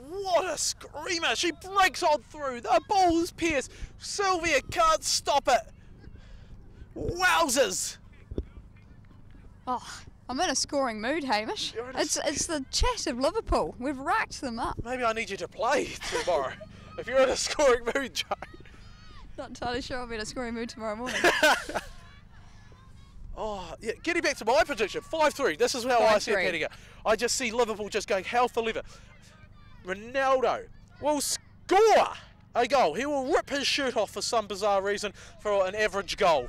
what a screamer! She breaks on through. The ball's pierced. Sylvia can't stop it. Wowzers! Oh, I'm in a scoring mood, Hamish. It's the chat of Liverpool. We've racked them up. Maybe I need you to play tomorrow. If you're in a scoring mood, Joe. Not entirely sure I'll be in a scoring mood tomorrow morning. Oh, yeah, getting back to my prediction, 5-3. This is how I see it 5-3. heading out. I just see Liverpool just going hell for leather. Ronaldo will score a goal. He will rip his shirt off for some bizarre reason for an average goal.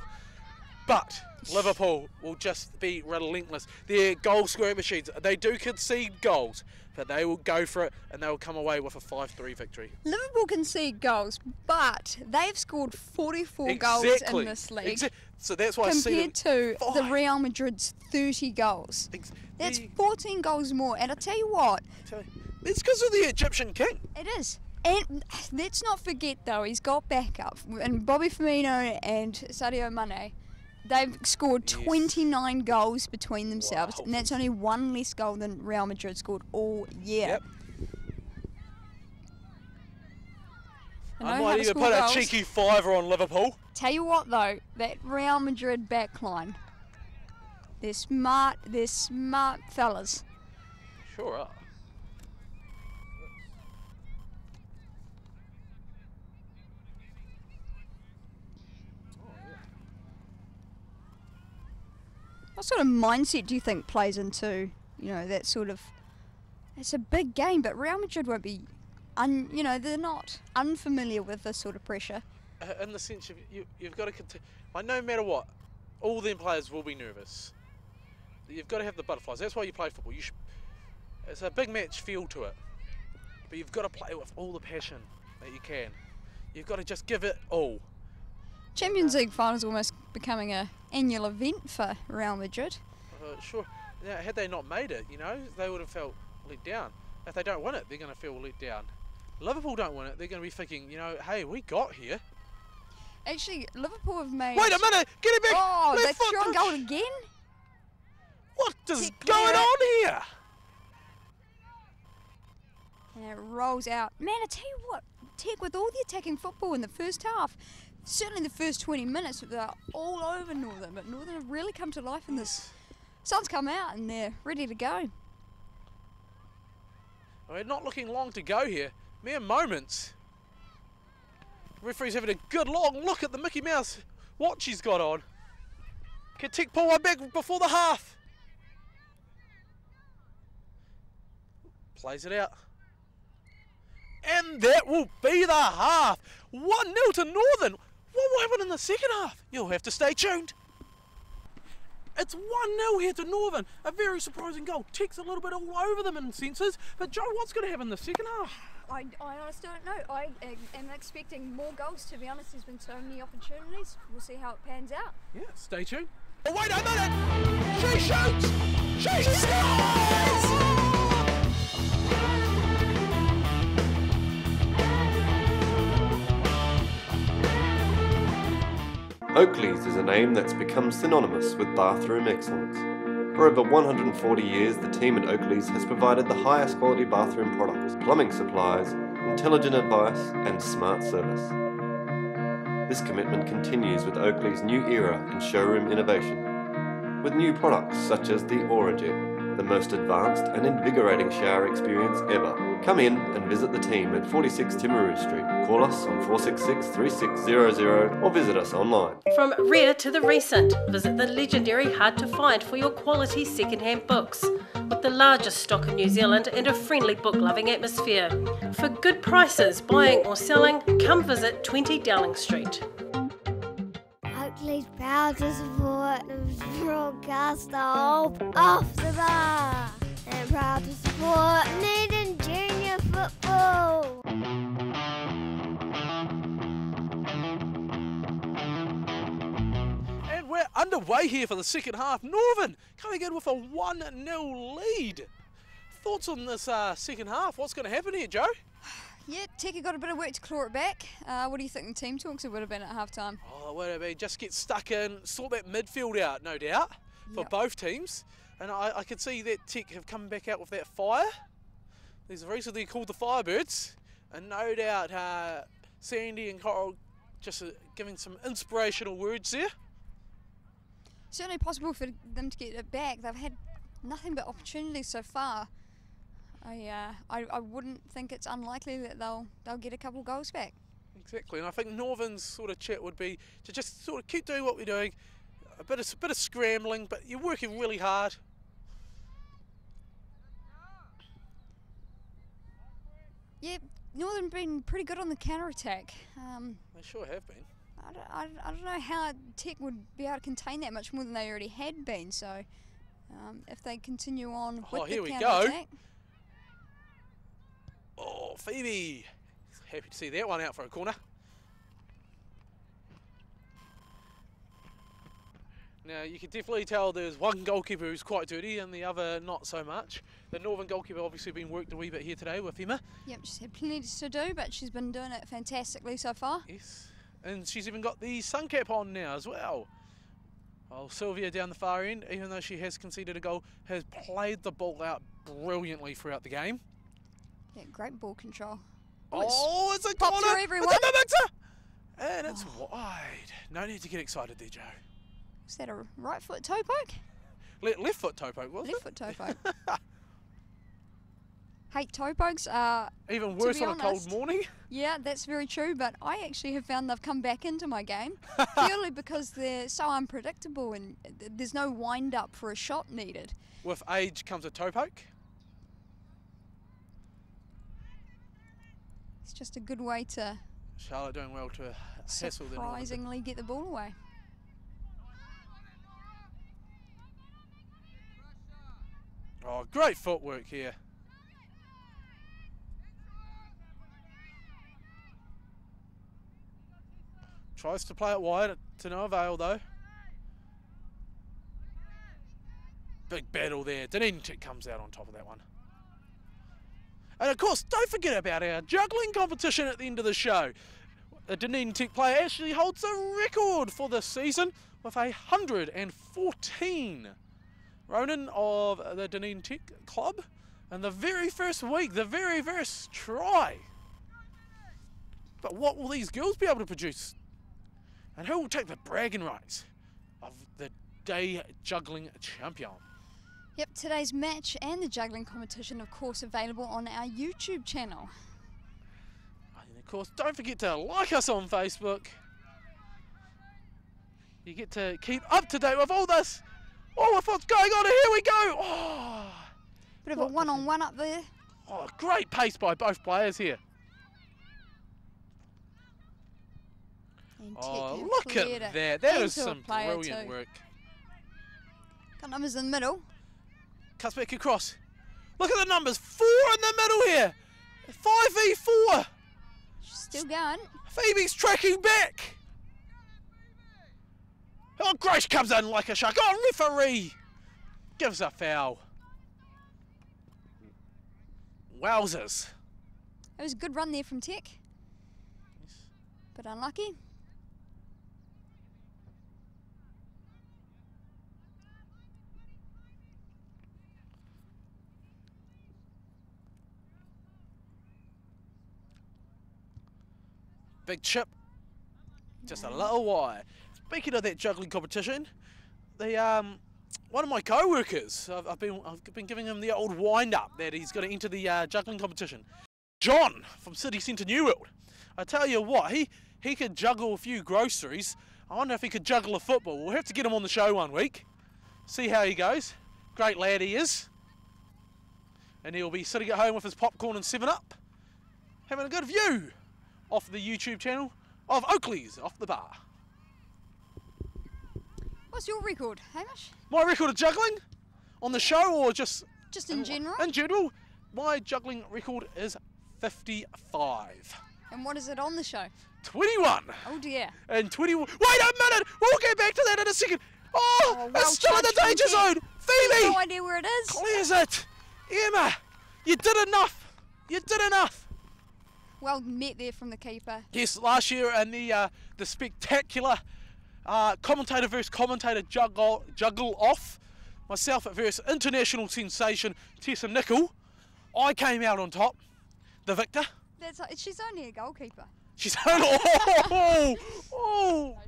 But Liverpool will just be relentless. They're goal scoring machines. They do concede goals, but they will go for it and they will come away with a 5-3 victory. Liverpool concede goals, but they've scored 44 goals in this league. So that's why I see compared to the five. Real Madrid's 30 goals. That's 14 goals more. And I tell you what, it's because of the Egyptian king. it is. And let's not forget though, he's got backup. And Bobby Firmino and Sadio Mane, they've scored 29 goals between themselves. Wow. And that's only one less goal than Real Madrid scored all year. Yep. They know I how might to even score put goals. a cheeky fiver on Liverpool. Tell you what though, that Real Madrid backline, they're smart fellas. Sure are. What sort of mindset do you think plays into, that sort of, it's a big game, but Real Madrid won't be, they're not unfamiliar with this sort of pressure. In the sense of you've got to continue. No matter what, all them players will be nervous. You've got to have the butterflies. That's why you play football. It's a big match feel to it, but you've got to play with all the passion that you can. You've got to just give it all. Champions League finals almost becoming an annual event for Real Madrid. Sure. Now, had they not made it, they would have felt let down. If they don't win it, they're going to feel let down. Liverpool don't win it, they're going to be thinking, hey, we got here. Actually, Liverpool have made... Wait a minute! Get it back! Oh, Left they've foot thrown touch. goal again? What is Kick going clear. on here? And it rolls out. Man, I tell you what, Tech, with all the attacking football in the first half, certainly the first 20 minutes, they're all over Northern, but Northern have really come to life in this. Sun's come out and they're ready to go. We're not looking long to go here. Mere moments. Referee's having a good long look at the Mickey Mouse watch he's got on. Can Tech pull one back before the half? Plays it out. And that will be the half. 1-0 to Northern. What will happen in the second half? You'll have to stay tuned. It's 1-0 here to Northern. A very surprising goal. Tech's a little bit all over them in senses. But Joe, what's going to happen in the second half? I honestly don't know. I am expecting more goals, to be honest. There's been so many opportunities. We'll see how it pans out. Yeah, stay tuned. Oh, wait a minute! She shoots! She scores! Oakleys is a name that's become synonymous with bathroom excellence. For over 140 years, the team at Oakleys has provided the highest quality bathroom products, plumbing supplies, intelligent advice, and smart service. This commitment continues with Oakleys' new era in showroom innovation. with new products such as the Origin, the most advanced and invigorating shower experience ever. Come in and visit the team at 46 Timaru Street. Call us on 466 3600 or visit us online. From rare to the recent, visit the legendary Hard to Find for your quality second-hand books. With the largest stock in New Zealand and a friendly book-loving atmosphere. For good prices, buying or selling, come visit 20 Dowling Street. Oakleys proud to support the broadcaster off the bar. And proud to support Dunedin junior football. And we're underway here for the second half. Northern coming in with a 1-0 lead. Thoughts on this second half? What's going to happen here, Joe? Yeah, Teki got a bit of work to claw it back. What do you think the team talks it would have been at half time? Oh, it would have been just get stuck in, sort that midfield out, no doubt, for both teams. And I can see that Tech have come back out with that fire. These recently called the Firebirds. And no doubt Sandy and Coral just giving some inspirational words there. Certainly possible for them to get it back. They've had nothing but opportunities so far. I wouldn't think it's unlikely that they'll get a couple goals back. Exactly, and I think Northern's sort of chat would be to just sort of keep doing what we're doing, a bit of scrambling, but you're working really hard. Yeah, Northern been pretty good on the counter-attack. They sure have been. I don't know how Tech would be able to contain that much more than they already had been, so if they continue on with the counter-attack. Oh, Phoebe! Happy to see that one out for a corner. Now, you can definitely tell there's one goalkeeper who's quite dirty and the other not so much. The Northern goalkeeper obviously been worked a wee bit here today with Emma. Yep, she's had plenty to do, but she's been doing it fantastically so far. Yes, and she's even got the sun cap on now as well. Oh, Sylvia down the far end, even though she has conceded a goal, has played the ball out brilliantly throughout the game. Yeah, great ball control. Oh, it's a popped corner! through everyone. It's a mixer! And it's wide. No need to get excited there, Joe. Was that a right foot toe poke? Left foot toe poke, wasn't Left foot toe poke. Hey, toe pokes are... Even worse on honest, a cold morning. Yeah, that's very true, but I actually have found they've come back into my game purely because they're so unpredictable and there's no wind up for a shot needed. With age comes a toe poke. It's just a good way to Charlotte doing well to hassle the surprisingly get the ball away. Oh, great footwork here. Tries to play it wide to no avail though. Big battle there. Dunedin comes out on top of that one. And of course, don't forget about our juggling competition at the end of the show. The Dunedin Tech player actually holds a record for this season with 114. Ronan of the Dunedin Tech club, and the very first week, the very first try. But what will these girls be able to produce? And who will take the bragging rights of the day juggling champion? Yep, today's match and the juggling competition, of course, available on our YouTube channel. And of course, don't forget to like us on Facebook. You get to keep up to date with all this. Oh, with what's going on, here we go. Oh, Bit of a one-on-one up there. oh, great pace by both players here. And Oh, Tech have look cleared at it that. That is into a some player brilliant too. work. Got numbers in the middle. Cuts back across. Look at the numbers. 4 in the middle here. 5v4. She's still going. Phoebe's tracking back. Oh, Grace comes in like a shark. Oh, referee gives a foul. Wowzers. It was a good run there from Tech. But unlucky. Big chip. Just a little wide. Speaking of that juggling competition, the one of my co-workers. I've been giving him the old wind-up that he's going to enter the juggling competition. John from City Centre New World. I tell you what, he could juggle a few groceries. I wonder if he could juggle a football. We'll have to get him on the show one week. See how he goes. Great lad he is. And he'll be sitting at home with his popcorn and 7-Up, having a good view off the YouTube channel of Oakleys Off the Bar. What's your record, Hamish? My record of juggling on the show, or just in general? In general, my juggling record is 55. And what is it on the show? 21. Oh dear. And 21. Wait a minute! We'll get back to that in a second. Oh, well it's still in the danger zone. Phoebe! No idea where it is. Clears it. Emma, you did enough. You did enough. Well met there from the keeper. Yes, last year in the spectacular commentator versus commentator juggle off, myself versus international sensation Tessa Nicol, I came out on top, the victor. She's only a goalkeeper. She's No,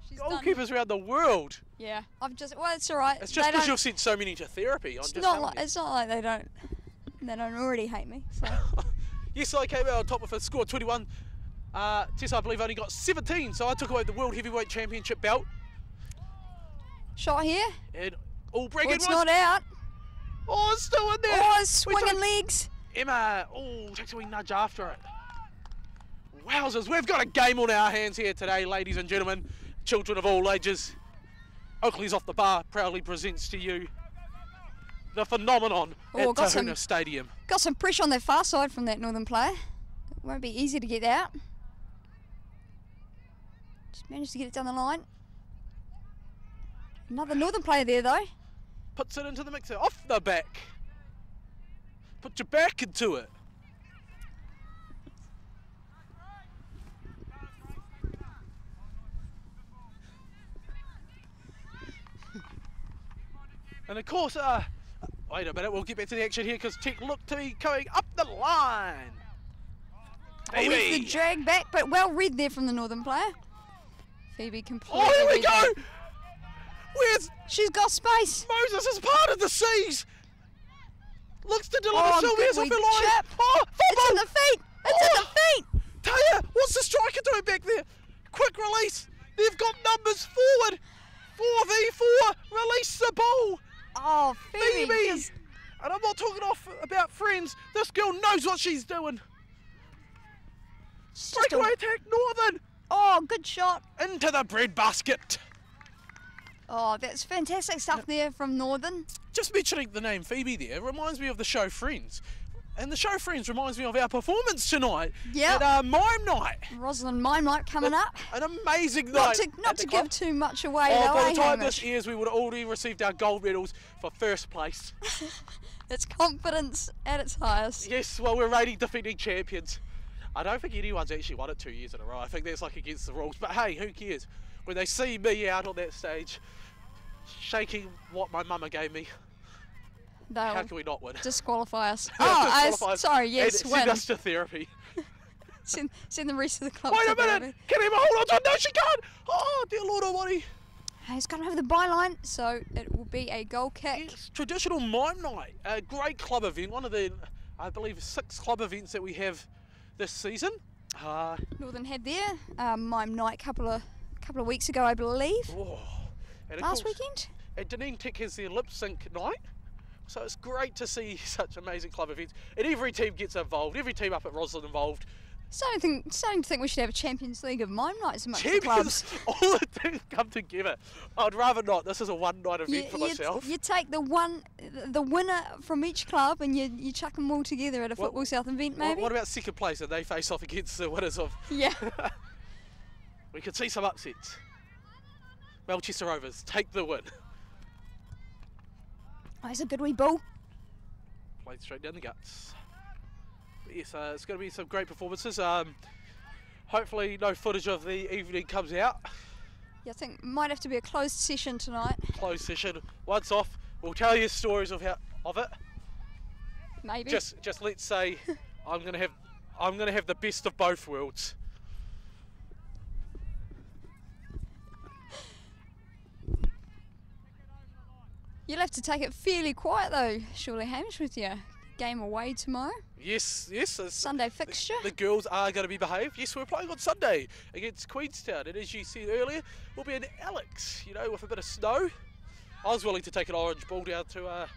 she's goalkeepers around the world. Yeah, well, it's all right. It's just because you've sent so many to therapy. It's not like they don't already hate me. So. Yes, I came out on top with a score of 21. Tess, I believe, only got 17, so I took away the World Heavyweight Championship belt. Shot here. And all bragging It's not out. Oh, it's still in there. Oh, it's swinging legs. Emma, takes a wee nudge after it. Wowzers, we've got a game on our hands here today, ladies and gentlemen, children of all ages. Oakleys Off the Bar proudly presents to you the phenomenon at Tahuna Stadium. Got some pressure on their far side from that Northern player. It won't be easy to get out. Just managed to get it down the line. Another Northern player there though. Puts it into the mixer, off the back. Put your back into it. And of course, wait a minute, we'll get back to the action here because Tech look to be coming up the line. With the drag back, but well read there from the Northern player. Phoebe completely. Oh, here we go! She's got space. Moses is part of the seas. Looks to deliver Sylvia's off the line. Chap. Oh, It's in the feet. It's in the feet. Taya, what's the striker doing back there? Quick release. They've got numbers forward. 4v4. Release the ball. Oh, Phoebe. And I'm not talking about friends. This girl knows what she's doing. Breakaway attack, Northern. Oh, good shot. Into the bread basket. Oh, that's fantastic stuff there from Northern. Just mentioning the name Phoebe there reminds me of the show Friends. And the show Friends reminds me of our performance tonight at Mime Night. Rosalind Mime Night coming up. An amazing night. Not to give too much away though, by the time Hamish? this airs, we would have already received our gold medals for first place. It's confidence at its highest. Yes, well, we're reigning defending champions. I don't think anyone's actually won it 2 years in a row. I think that's like against the rules. But hey, who cares? When they see me out on that stage, shaking what my mama gave me, how can we not win? Disqualify us. Disqualify us. Sorry, yes, and win. send us to therapy. send the rest of the club Wait to a minute! therapy. Can Emma hold on to it? No, she can't! Oh, dear Lord Almighty. He's gone over the byline, so it will be a goal kick. It's traditional Mime Night, a great club event, one of the, I believe, 6 club events that we have this season. Northern had their Mime Night couple of weeks ago, I believe. Oh, and Last weekend. And Dunedin Tech has their lip sync night, so it's great to see such amazing club events. And every team gets involved. Every team up at Roslyn involved. Starting to think we should have a Champions League of Mime Nights amongst the clubs. All the teams come together. I'd rather not. This is a one-night event for myself. You take the winner from each club and you chuck them all together at a Football South event, maybe. What about second place and they face off against the winners of? Yeah. We could see some upsets. Melchester Rovers take the win. Oh, it's a good wee ball. Played straight down the guts. But yes, it's going to be some great performances. Hopefully no footage of the evening comes out. Yeah, I think might have to be a closed session tonight. Closed session. Once off, we'll tell you stories of it. Maybe. Just let's say I'm going to have the best of both worlds. You'll have to take it fairly quiet though, surely, Hamish, with your game away tomorrow. Yes. Sunday fixture. The girls are going to be behaved. Yes, we're playing on Sunday against Queenstown, and as you said earlier, we'll be in Alex, with a bit of snow. I was willing to take an orange ball down to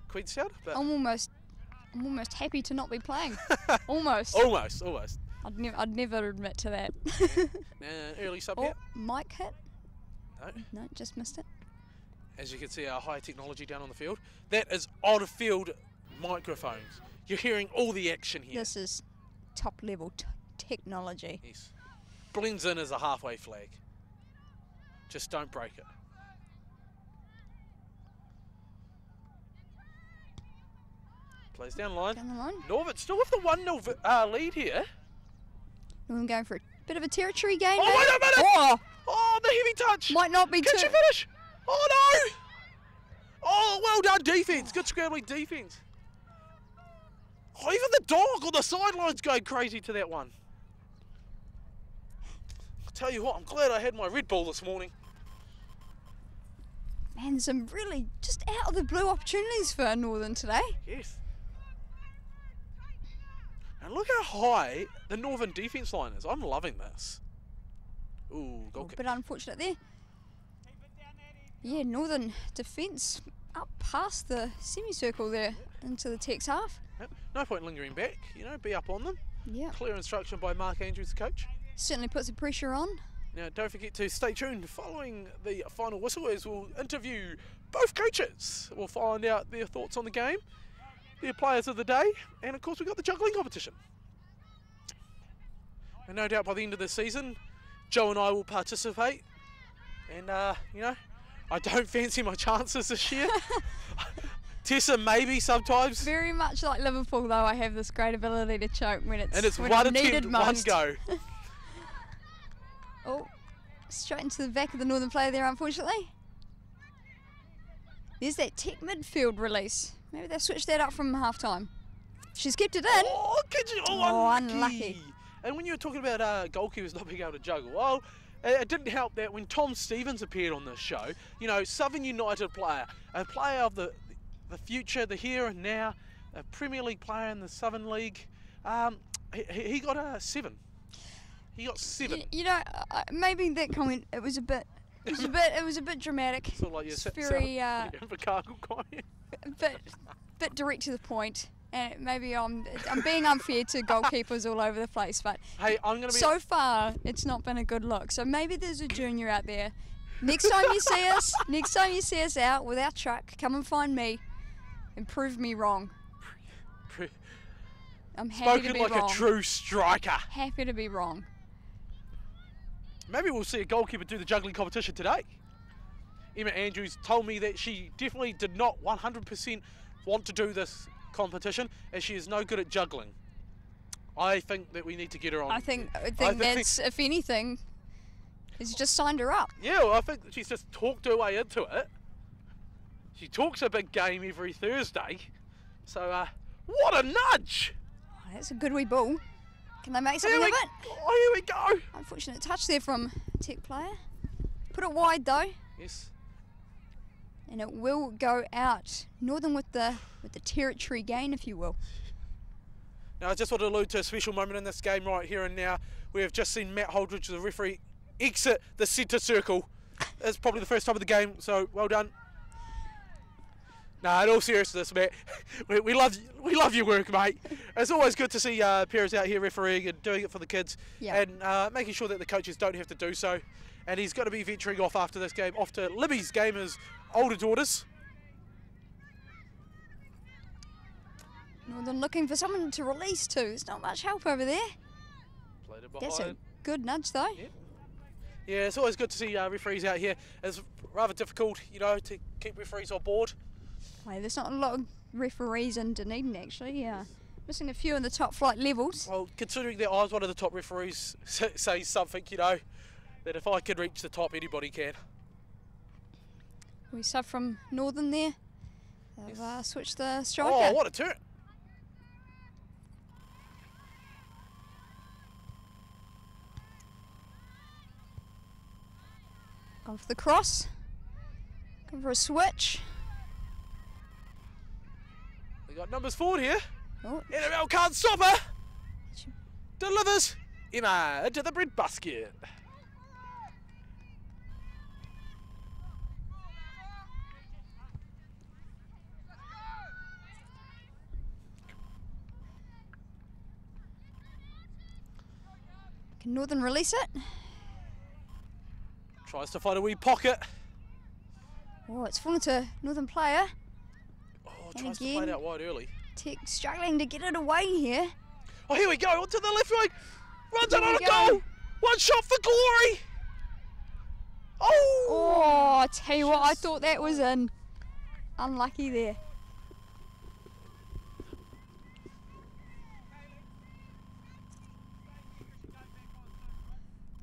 Queenstown, but I'm almost happy to not be playing. Almost. almost. I'd never admit to that. Early sub Oh, here. mic hit. No. No, just missed it. As you can see, our high technology down on the field. That is on-field microphones. You're hearing all the action here. This is top level technology. Yes. Blends in as a halfway flag. Just don't break it. Plays down the line. Down the line. Norwood still with the 1-0 lead here. I'm going for a bit of a territory game. Oh, maybe? wait a minute! Oh, Oh, the heavy touch! might not be Can too. she finish? Oh no! Oh, well done defence. Good scrambling defence. Oh, even the dog on the sideline's going crazy to that one. I'll tell you what, I'm glad I had my Red Bull this morning. Man, some really just out of the blue opportunities for Northern today. Yes. And look how high the Northern defence line is. I'm loving this. Ooh, goal A kick. bit unfortunate there. Yeah, Northern defence up past the semicircle there into the Tech's half. Yep. No point lingering back, be up on them. Yeah, Clear instruction by Mark Andrews, the coach. certainly puts the pressure on. Now, don't forget to stay tuned following the final whistle as we'll interview both coaches. We'll find out their thoughts on the game, their players of the day, and of course we've got the juggling competition. And no doubt by the end of the season, Joe and I will participate. And, I don't fancy my chances this year. Tessa, maybe sometimes. Very much like Liverpool, though, I have this great ability to choke when it's And it's when one it's needed attempt, one most. go. Oh, straight into the back of the Northern player there, unfortunately. There's that Tech midfield release. Maybe they've switched that up from half time. She's kept it in. Oh, could you? Oh, Unlucky. unlucky. And when you were talking about goalkeepers not being able to juggle, well, it didn't help that when Tom Stevens appeared on this show, Southern United player, a player of the future, the here and now, a Premier League player in the Southern League, he got a 7. He got 7. Maybe that comment it was a bit dramatic. Sort of like It's your very bit direct to the point. And maybe I'm being unfair to goalkeepers all over the place, but Hey, I'm going to be... so far it's not been a good look. So maybe there's a junior out there. Next time you see us out with our truck, come and find me and prove me wrong. I'm happy to Spoken be like wrong. a true striker. Happy to be wrong. Maybe we'll see a goalkeeper do the juggling competition today. Emma Andrews told me that she definitely did not 100% want to do this competition as she is no good at juggling. I think that we need to get her on. I think that's, if anything, he's just signed her up. Yeah, well, I think that she's just talked her way into it. She talks a big game every Thursday. So, what a nudge! Oh, that's a good wee ball. Can they make something of it? Oh, here we go! Unfortunate touch there from Tech player. Put it wide though, Yes. and it will go out. Northern with the territory gain, if you will. Now, I just want to allude to a special moment in this game right here and now. We have just seen Matt Holdridge, the referee, exit the centre circle. It's probably the first time of the game, so well done. Nah, in all seriousness, Matt, we love your work, mate. It's always good to see parents out here refereeing and doing it for the kids, Yeah. and making sure that the coaches don't have to do so. And he's going to be venturing off after this game, off to Libby's game, his older daughters. Northern looking for someone to release to. There's not much help over there. Played it That's a behind. good nudge though. Yeah. Yeah, it's always good to see referees out here. It's rather difficult, to keep referees on board. Hey, there's not a lot of referees in Dunedin actually. Yeah, missing a few in the top flight levels. Well, considering that I was one of the top referees, say something, that if I can reach the top, anybody can. We sub from Northern there. They've switched the striker. Oh, what a turn! Gone for the cross. Gone for a switch. got numbers forward here. Oh, Annabelle can't stop her. Delivers. Emma into the bread basket. can Northern release it? Tries to find a wee pocket. Oh, it's fallen to Northern player. Oh, And tries to play it again. out wide early. Tech struggling to get it away here. Oh, here we go. Onto the left wing. Runs Here it on we a go. goal. One shot for glory. Oh. Oh, I tell you what, I thought that was in. Unlucky there.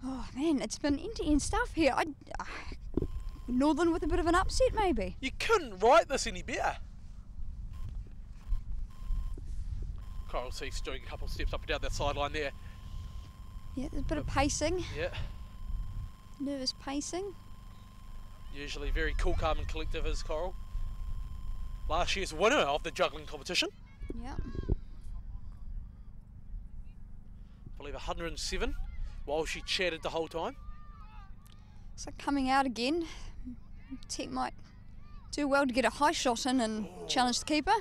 Oh man, it's been end-to-end stuff here. Northern with a bit of an upset maybe. You couldn't write this any better. Coral Seaf's doing a couple of steps up and down that sideline there. Yeah, there's a bit of pacing, Yeah. nervous pacing. Usually very cool, calm and collective is Coral. Last year's winner of the juggling competition. Yeah. I believe 107 while she chatted the whole time. So coming out again, Tech might do well to get a high shot in and challenge the keeper.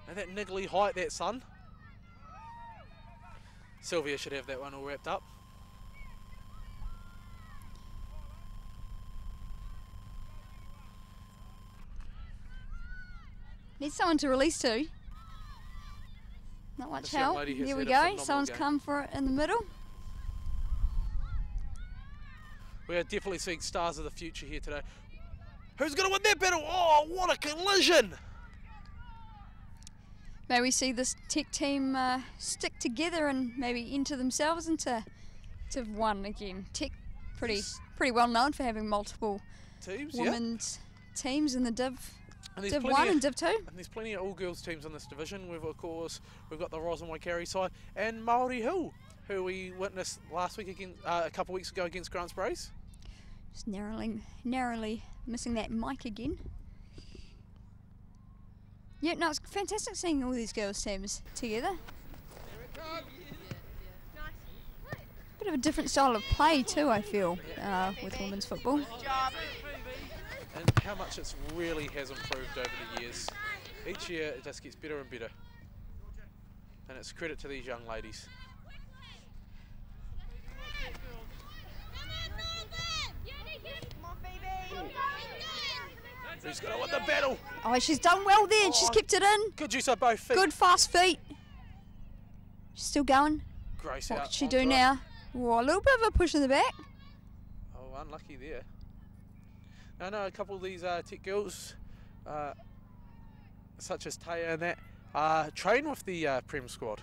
And that niggly height, that son. Sylvia should have that one all wrapped up. Needs someone to release to. Not much This young help. lady has Here we had a go. phenomenal Someone's game. come for it in the middle. We are definitely seeing stars of the future here today. Who's going to win that battle? Oh, what a collision! May we see this Tech team stick together and maybe enter themselves into Div 1 again. Tech pretty well known for having multiple Teams, yeah. women's teams in the Div And there's Div plenty 1 of- and Div 2. And there's plenty of all-girls teams in this division. We've got the Ros and Waikari side and Māori Hill, who we witnessed last week against, a couple of weeks ago against Grants Brace. Just narrowly missing that mic again. Yeah, no, it's fantastic seeing all these girls' teams together. Bit of a different style of play too, I feel, with women's football. And how much it really has improved over the years. Each year it just gets better and better. And it's credit to these young ladies. Who's going to win the battle? Oh, she's done well there. She's kept it in. Good use of both feet. Good fast feet. She's still going. Grace What out could she onto do it. now? Oh, a little bit of a push in the back. Oh, unlucky there. I know a couple of these Tech girls, such as Taya and that, train with the Prem squad.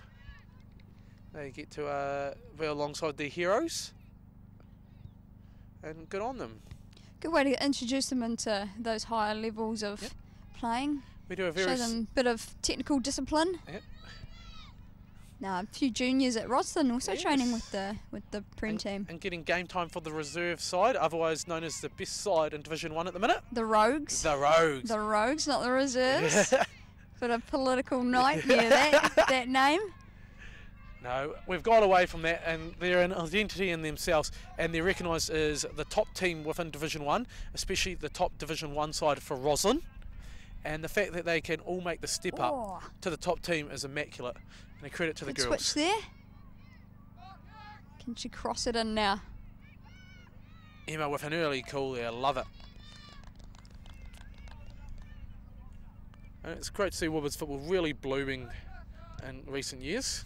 They get to be alongside their heroes, and good on them. Good way to introduce them into those higher levels of Yep. playing. We do a Show very them a bit of technical discipline. Yep. Now, a few juniors at Rosslyn also Yes. training with the Prem team. and getting game time for the reserve side, otherwise known as the best side in Division 1 at the minute. The Rogues. The Rogues. The Rogues, not the Reserves. Bit of political nightmare, that name. No, we've got away from that, and they're an identity in themselves, and they're recognised as the top team within Division 1, especially the top Division 1 side for Roslyn. And the fact that they can all make the step up Oh, to the top team is immaculate, and a credit to the good girls. switch there. Can she cross it in now? Emma with an early call there, love it. And it's great to see women's football really blooming in recent years.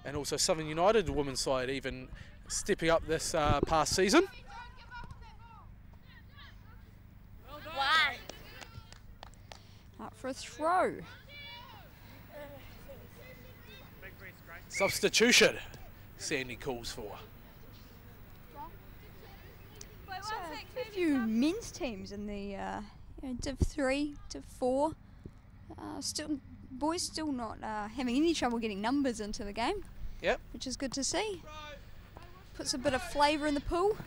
And also Southern United women's side even stepping up this past season. Up for a throw. Substitution, Sandy calls for. So a few men's teams in the Div 3, Div 4. Boys still not having any trouble getting numbers into the game. Yep. Which is good to see. Puts a bit of flavour in the pool.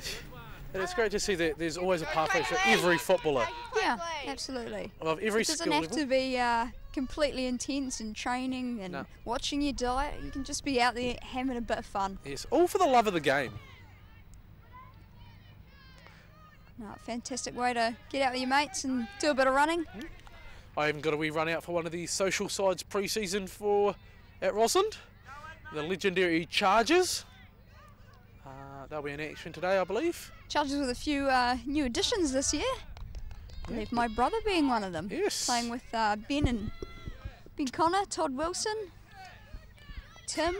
And it's great to see that there's always a pathway for every footballer. Yeah, absolutely. Of every It doesn't skill have level. to be completely intense in training and No. watching your diet. You can just be out there having a bit of fun. Yes, all for the love of the game. No, fantastic way to get out with your mates and do a bit of running. I even got a wee run out for one of the social sides pre-season for at Rossland. The legendary Chargers. They'll be in action today, I believe. Chargers with a few new additions this year. I believe my brother being one of them. Yes. Playing with Ben Connor, Todd Wilson, Tim.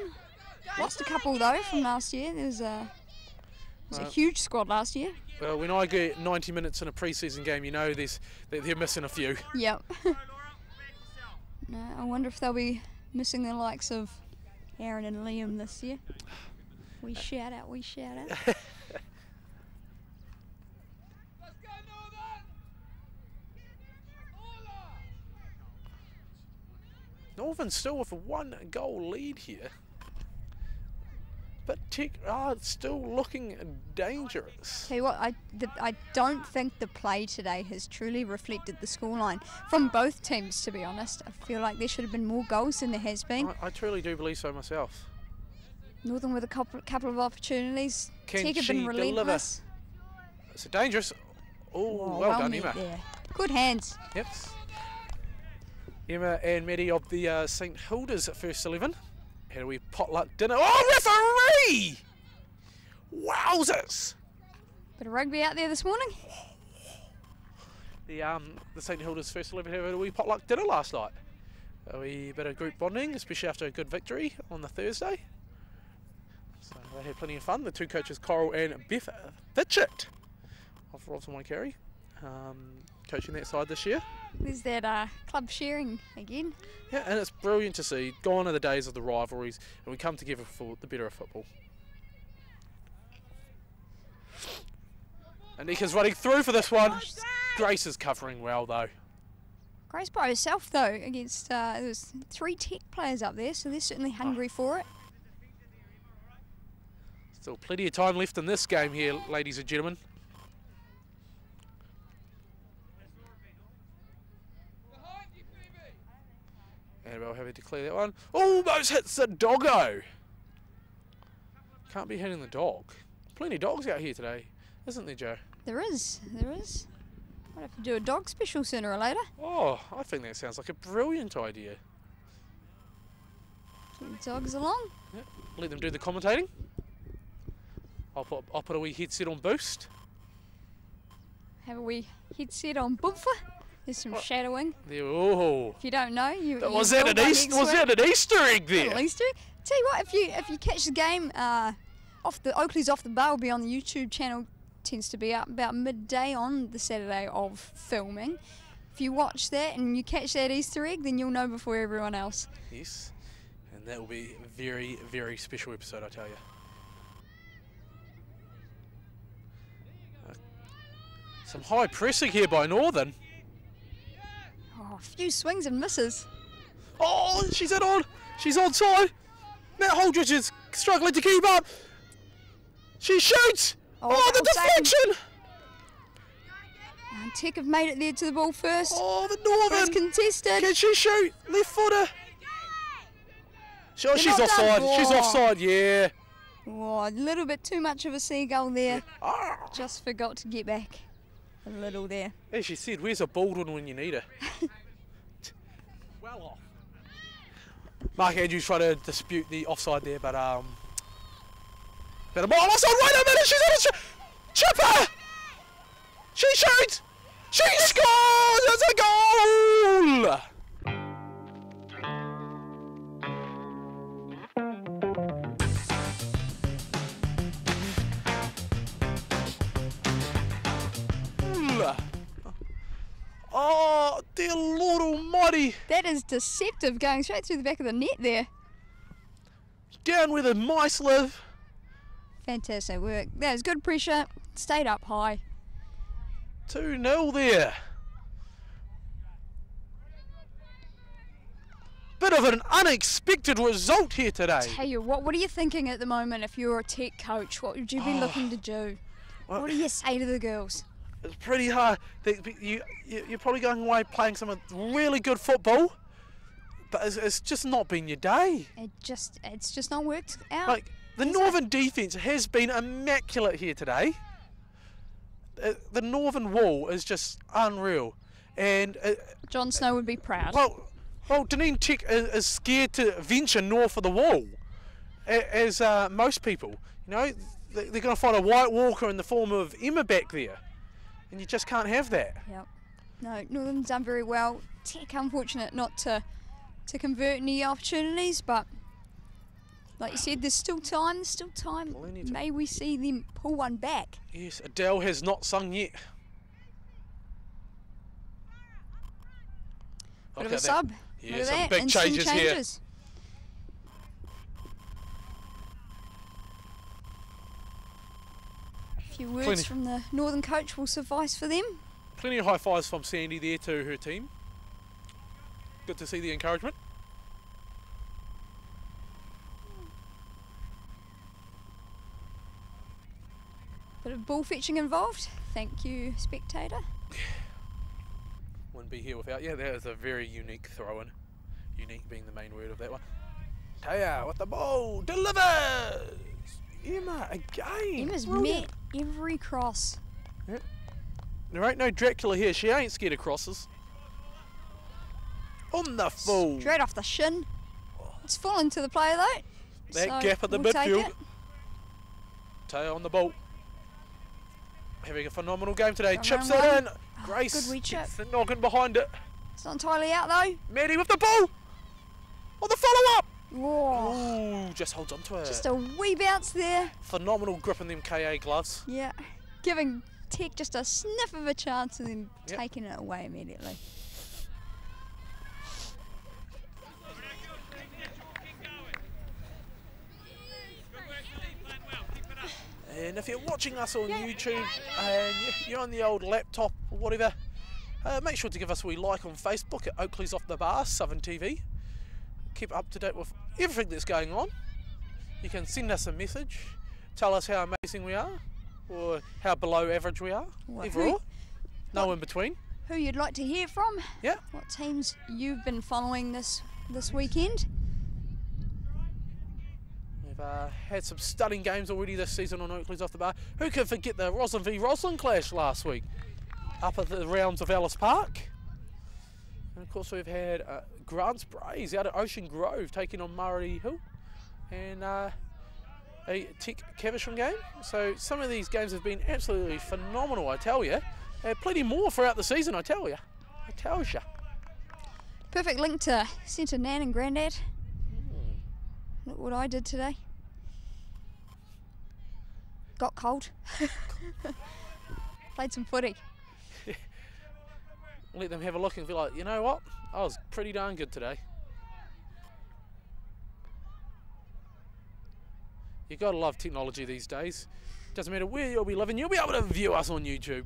Lost a couple though from last year. There was a huge squad last year. Well, when I get 90 minutes in a pre-season game, you know they're missing a few. Yep. No, I wonder if they'll be missing the likes of Aaron and Liam this year. We shout out, we shout out. Northern still with a 1-goal lead here. But Tech are still looking dangerous. Tell you what, I don't think the play today has truly reflected the scoreline from both teams, to be honest. I feel like there should have been more goals than there has been. I truly do believe so myself. Northern with a couple of opportunities. Can Tech have she been relentless. It's a dangerous. Oh, Oh, well done, met Emma. there. Good hands. Yep. Emma and Maddie of the St Hilda's first 11. Had a wee potluck dinner. Oh, referee! Wowzers! Bit of rugby out there this morning. The St Hilda's first 11 had a wee potluck dinner last night. A wee bit of group bonding, especially after a good victory on the Thursday. So they had plenty of fun. The two coaches, Coral and Beth Fitchett of Robson Waikari, coaching that side this year. There's that club sharing again. Yeah, and it's brilliant to see. Gone are the days of the rivalries, and we come together for the better of football. Anika's running through for this one. Grace is covering well, though. Grace by herself though against there's 3 Tech players up there, so they're certainly hungry for it. Still plenty of time left in this game here, ladies and gentlemen. Annabelle having to clear that one. Almost hits the doggo. Can't be hitting the dog. Plenty of dogs out here today, isn't there, Joe? There is. Might have to do a dog special sooner or later. Oh, I think that sounds like a brilliant idea. Keep the dogs along. Yep. Let them do the commentating. I'll put a wee headset on boost. Have a wee headset on bumper. There's some shadowing. There, oh. If you don't know, Was that an Easter egg there? Little Easter egg. Tell you what, if you catch the game Oakleys off the bar will be on the YouTube channel. Tends to be up about midday on the Saturday of filming. If you watch that and you catch that Easter egg, then you'll know before everyone else. Yes, and that will be a very, very special episode, I tell you. Some high pressing here by Northern. Oh, a few swings and misses. Oh, she's onside. Matt Holdridge is struggling to keep up. She shoots. Oh, the deflection. And Tech have made it there to the ball first. Oh, the Northern. It's contested. Can she shoot? Left footer. Oh, she's offside. Done. She's offside, yeah. Oh, a little bit too much of a seagull there. Ah. Just forgot to get back a little there. As she said, where's a Baldwin when you need her? Well off. Mark Andrews tried to dispute the offside there, but offside. Wait a minute, she's on a chipper. She shoots. She scores. It's a goal. Oh, dear Lord Almighty. That is deceptive, going straight through the back of the net there. Down where the mice live. Fantastic work. That was good pressure. Stayed up high. 2-0 there. Bit of an unexpected result here today. Tell you what are you thinking at the moment if you're a Tech coach? What would you be looking to do? What do you say to the girls? It's pretty hard. You're probably going away playing some really good football, but it's just not been your day. It's just not worked out. Like, the Northern defence has been immaculate here today. The Northern wall is just unreal. And Jon Snow would be proud. Well, Dunedin Tech is scared to venture north of the wall, as most people. You know, they're going to find a white walker in the form of Emma back there, and you just can't have that. Yep. No, Northern's done very well. Tech unfortunate not to convert any opportunities, but like you said, there's still time. May we see them pull one back. Yes, Adele has not sung yet. Bit of a sub. Yeah, some big changes here. A few words from the Northern coach will suffice for them. Plenty of high fives from Sandy there to her team. Good to see the encouragement. Bit of ball fetching involved. Thank you, spectator. Wouldn't be here without you. That is a very unique throw-in. Unique being the main word of that one. Taya with the ball, delivers! Emma again! Emma's met every cross. Yep. There ain't no Dracula here, she ain't scared of crosses. On the full! Straight off the shin. It's fallen to the player though. That gap at the midfield. Taya on the ball. Having a phenomenal game today. Chips it in. Grace good wee chip. gets the noggin behind it. It's not entirely out though. Maddie with the ball. On the follow-up. Whoa. Ooh, just holds on to it. Just a wee bounce there. Phenomenal grip in them KA gloves. Yeah. Giving Tech just a sniff of a chance and then taking it away immediately. And if you're watching us on YouTube and you're on the old laptop or whatever, make sure to give us a wee like on Facebook at Oakleys Off the Bar, Southern TV. Keep up to date with everything that's going on. You can send us a message, tell us how amazing we are, or how below average we are, overall. No in between. Who you'd like to hear from? Yeah. What teams you've been following this weekend? We've had some stunning games already this season on Oakleys Off the Bar. Who can forget the Roslyn v Roslyn clash last week up at the rounds of Ellis Park? And of course we've had Grants Braes out at Ocean Grove taking on Murray Hill, and a Tech Caversham game. So some of these games have been absolutely phenomenal, I tell you. Plenty more throughout the season, I tell you. I tells you. Perfect link to Centre Nan and Grandad. Look what I did today. Got cold. Played some footy. Let them have a look and be like, you know what? I was pretty darn good today. You gotta love technology these days. Doesn't matter where you'll be living, you'll be able to view us on YouTube.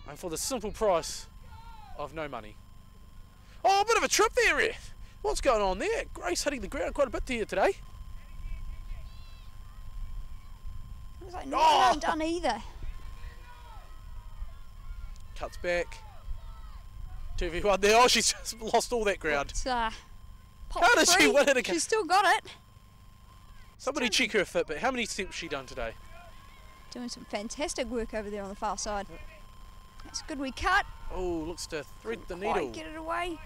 And for the simple price of no money. Oh, a bit of a trip there, Ref. What's going on there? Grace hitting the ground quite a bit here today. I was like, no, I haven't done either. Cuts back. 2v1 there. Oh, she's just lost all that ground. How did she win it again? She's still got it. Somebody check her Fitbit. How many steps has she done today? Doing some fantastic work over there on the far side. That's a good wee cut. Oh, looks to thread the needle. Get it away.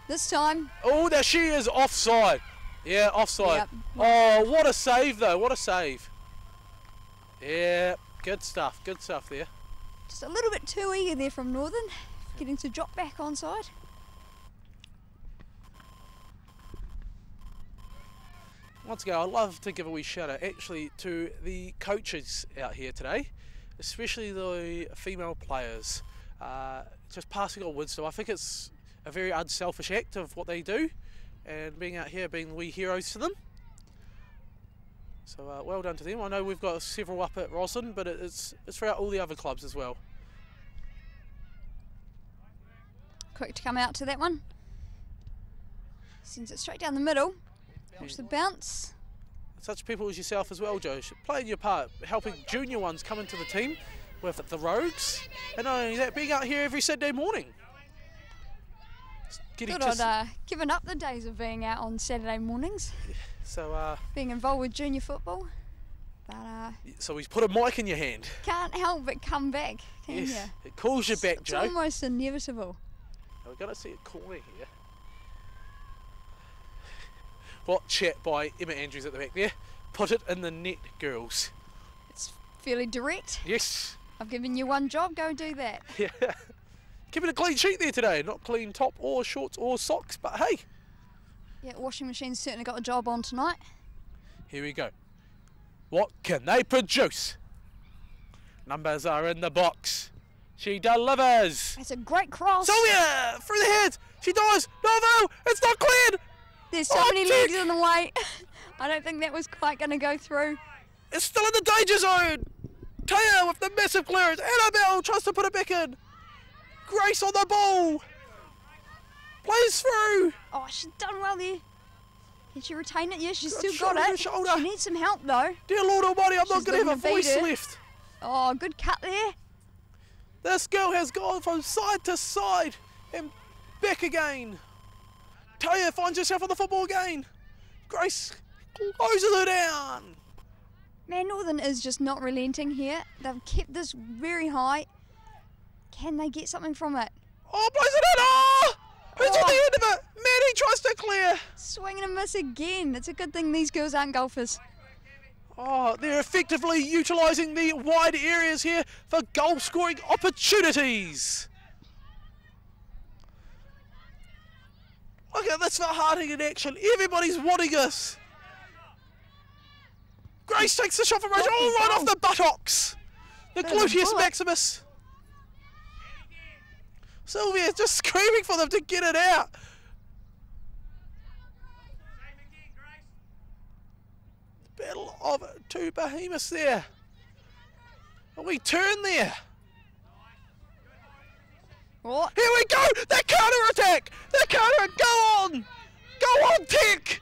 This time. Oh, there she is, offside. Yeah, offside. Yep. Oh, what a save though, what a save. Yeah, good stuff there. Just a little bit too eager there from Northern, getting to drop back onside. Once again, I'd love to give a wee shout out actually to the coaches out here today, especially the female players. Just passing on wisdom. I think it's a very unselfish act of what they do, and being out here being wee heroes to them. So well done to them. I know we've got several up at Roslyn, but it's throughout all the other clubs as well. Quick to come out to that one. Sends it straight down the middle. Watch the bounce. such people as yourself as well, Joe, should play your part, helping junior ones come into the team with the Rogues, and not only that, being out here every Saturday morning. Good on giving up the days of being out on Saturday mornings. So being involved with junior football. But so he's put a mic in your hand. Can't help but come back, can you? Yes, it calls you back, Joe. It's almost inevitable. We're going to see a corner here. What chat by Emma Andrews at the back there. Put it in the net, girls. It's fairly direct. Yes. I've given you one job, go do that. Yeah. Keeping a clean sheet there today. Not clean top or shorts or socks, but hey. Yeah, washing machine's certainly got a job on tonight. Here we go. What can they produce? Numbers are in the box. She delivers. It's a great cross. Sylvia, through the heads. She dives. No, it's not cleared. There's so many legs in the way. I don't think that was quite going to go through. It's still in the danger zone. Taya with the massive clearance. Annabelle tries to put it back in. Grace on the ball. Plays through. Oh, she's done well there. Can she retain it? Yeah, she's Good still got it. shoulder. She needs some help though. Dear Lord Almighty, I'm not She's going to have a looking to voice beat her. left. Oh, good cut there. This girl has gone from side to side and back again. Taya finds herself on the football again. Grace closes her down. Man, Northern is just not relenting here. They've kept this very high. Can they get something from it? Oh, plays it in. Oh! Who's on the end of it? Maddie tries to clear. Swing and a miss again. It's a good thing these girls aren't golfers. Oh, they're effectively utilising the wide areas here for goal scoring opportunities. Look at this for Harding in action. Everybody's wanting us. Grace takes the shot from range. Oh, right off the buttocks. The gluteus maximus. Sylvia's just screaming for them to get it out. Battle of two behemoths there. And we turn there. What? Here we go! The counter-attack! The counter! Go on! Go on, Tick!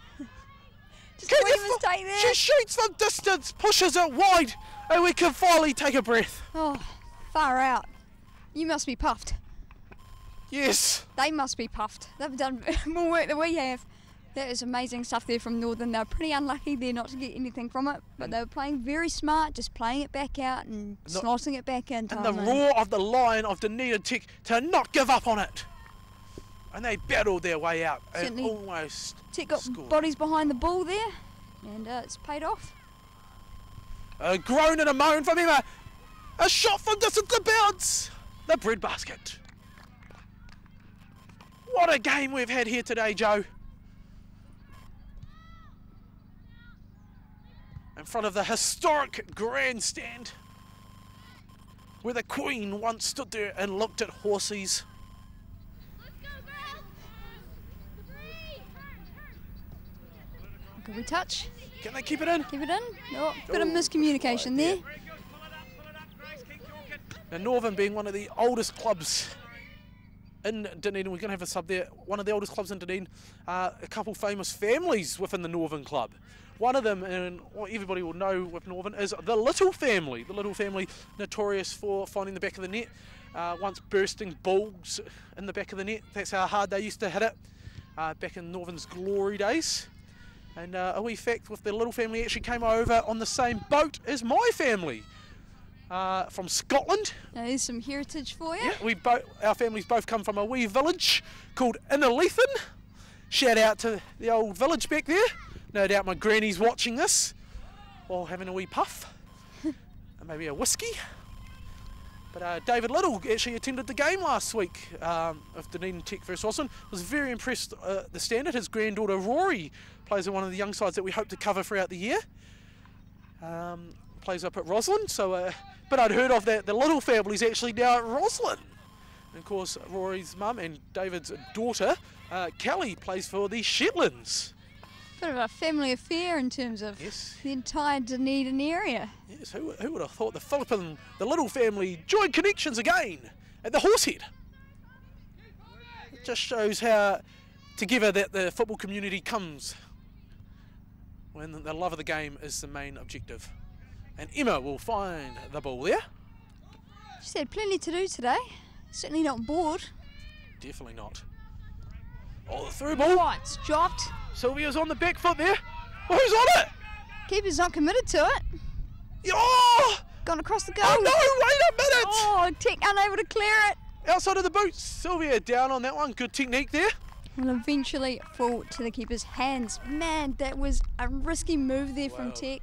Just a wee mistake there. She shoots from distance, pushes it wide, and we can finally take a breath. Oh, far out. You must be puffed. Yes. They must be puffed. They've done more work than we have. That is amazing stuff there from Northern. They're pretty unlucky there not to get anything from it, but they were playing very smart, just playing it back out and slotting it back in. And the roar of the lion of Dunedin Tick to not give up on it. And they battled their way out and almost Tick got scored. bodies behind the ball there, and it's paid off. A groan and a moan from Emma. A shot from distance to bounce. The breadbasket. What a game we've had here today, Joe. In front of the historic grandstand where the Queen once stood there and looked at horses. Good we touch. Can they keep it in? Keep it in. Oh, bit of miscommunication there. Now Northern being one of the oldest clubs in Dunedin, we're going to have a sub there, one of the oldest clubs in Dunedin, a couple famous families within the Northern club. One of them, and what everybody will know with Northern, is the Little family. The Little family, notorious for finding the back of the net, once bursting balls in the back of the net. That's how hard they used to hit it back in Northern's glory days. And a wee fact with the Little family actually came over on the same boat as my family. From Scotland. Now there's some heritage for you. Yeah, our families both come from a wee village called Innerleithen. Shout out to the old village back there. No doubt my granny's watching this, or having a wee puff, and maybe a whiskey. But David Little actually attended the game last week of Dunedin Tech vs Roslyn. Was very impressed at the standard. His granddaughter Rory plays in one of the young sides that we hope to cover throughout the year. Plays up at Roslyn, so but I'd heard of that the Little family's actually now at Roslyn. And of course Rory's mum and David's daughter Kelly plays for the Shetlands. Bit of a family affair in terms of the entire Dunedin area. Yes, who would have thought the Philip and the Little family joined connections again at the Horsehead? It just shows how together that the football community comes when the love of the game is the main objective. And Emma will find the ball there. She's had plenty to do today. Certainly not bored. Definitely not. Oh, the through ball. Oh, it's dropped. Sylvia's on the back foot there. Oh, who's on it? Keeper's not committed to it. Oh! Gone across the goal. Oh no, wait a minute! Oh, Tech unable to clear it. Outside of the boot. Sylvia down on that one. Good technique there. Will eventually fall to the keeper's hands. Man, that was a risky move there from Wow. Tech.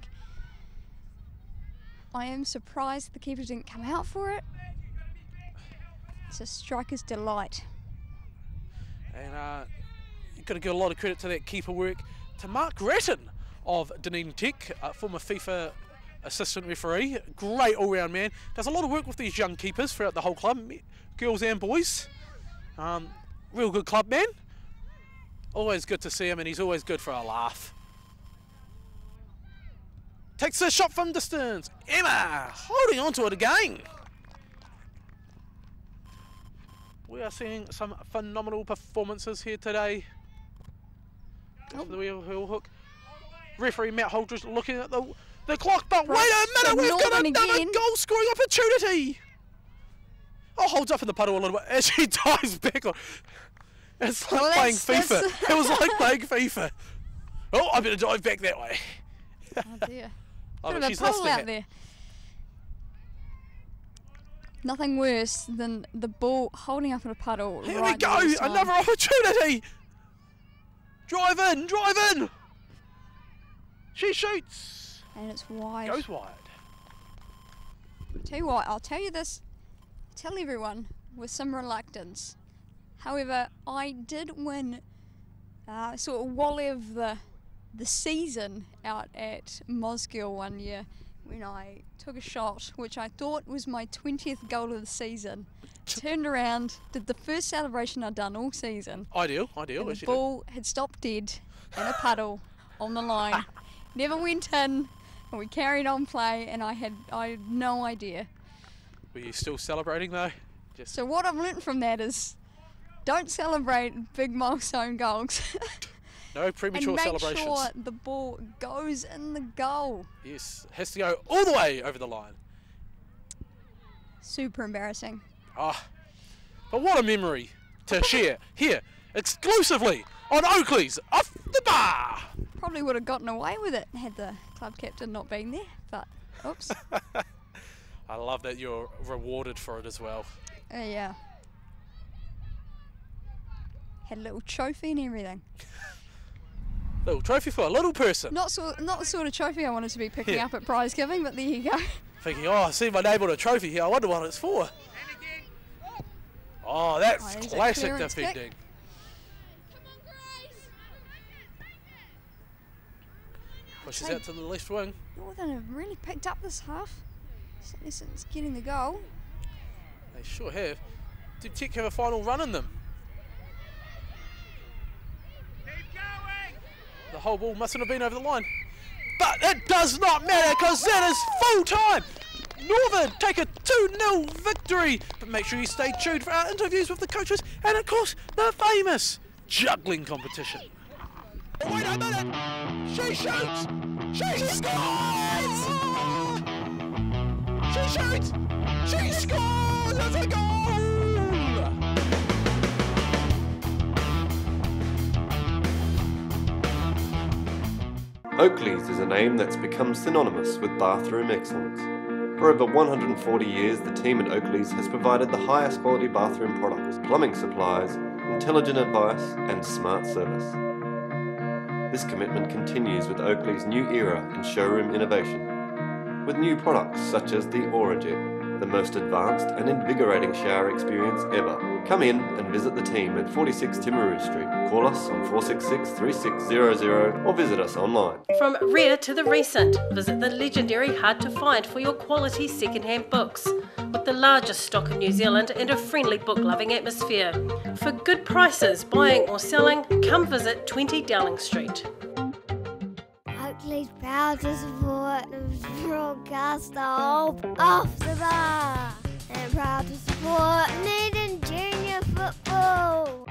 I am surprised the keeper didn't come out for it. It's a striker's delight. And you've got to give a lot of credit to that keeper work to Mark Ratton of Dunedin Tech, former FIFA assistant referee. Great all-round man. Does a lot of work with these young keepers throughout the whole club, girls and boys. Real good club man. Always good to see him, and he's always good for a laugh. Takes a shot from distance. Emma holding on to it again. We are seeing some phenomenal performances here today. Oh. The wheel hook. Referee Matt Holdridge looking at the clock, but wait Right, a minute, so we've got Northern another again. goal scoring opportunity. Oh, holds up in the puddle a little bit as she dives back on. It's like Well, playing that's- FIFA. It was like playing FIFA. Oh, I better dive back that way. Oh dear. Oh, Bit but of she's a puddle listening out it. there. Nothing worse than the ball holding up in a puddle. Here right we go, near the side. another opportunity. Drive in, drive in. She shoots. And it's wide. Goes wide. Tell you what, I'll tell you this, tell everyone with some reluctance. However, I did win sort of Wally of the season out at Mosgiel one year when I took a shot, which I thought was my 20th goal of the season. Turned around, did the first celebration I'd done all season. Ideal, And as the you ball had stopped dead in a puddle on the line. Never went in, and we carried on play, and I had no idea. Were you still celebrating though? Just So what I've learnt from that is don't celebrate big milestone goals no and premature make celebrations. sure the ball goes in the goal. Yes, has to go all the way over the line. Super embarrassing. Ah, but what a memory to share here exclusively on Oakleys off the bar. Probably would have gotten away with it had the club captain not been there, but oops. I love that you're rewarded for it as well. Yeah. Had a little trophy and everything. Little trophy for a little person. Not the sort of trophy I wanted to be picking Yeah. up at prize giving, but there you go. Thinking, oh, I see my name on a trophy here. I wonder what it's for. Oh, that's Oh, there's a classic clearance kick. defending. Pushes out to the left wing. Northern have really picked up this half. Certainly since getting the goal. They sure have. Did Tech have a final run in them? The whole ball mustn't have been over the line. But it does not matter because that is full time. Northern take a 2-0 victory. But make sure you stay tuned for our interviews with the coaches and of course the famous juggling competition. Wait a minute! She shoots! She scores! She shoots! She scores! It's a goal! Oakleys is a name that's become synonymous with bathroom excellence. For over 140 years, the team at Oakleys has provided the highest quality bathroom products, plumbing supplies, intelligent advice, and smart service. This commitment continues with Oakleys' new era in showroom innovation, with new products such as the Orajet, the most advanced and invigorating shower experience ever. Come in and visit the team at 46 Timaru Street. Call us on 466-3600 or visit us online. From rare to the recent, visit the legendary Hard to Find for your quality second-hand books. With the largest stock in New Zealand and a friendly book-loving atmosphere. For good prices, buying or selling, come visit 20 Dowling Street. Oakleys proud to support the broadcaster off the bar and proud to support Dunedin junior football.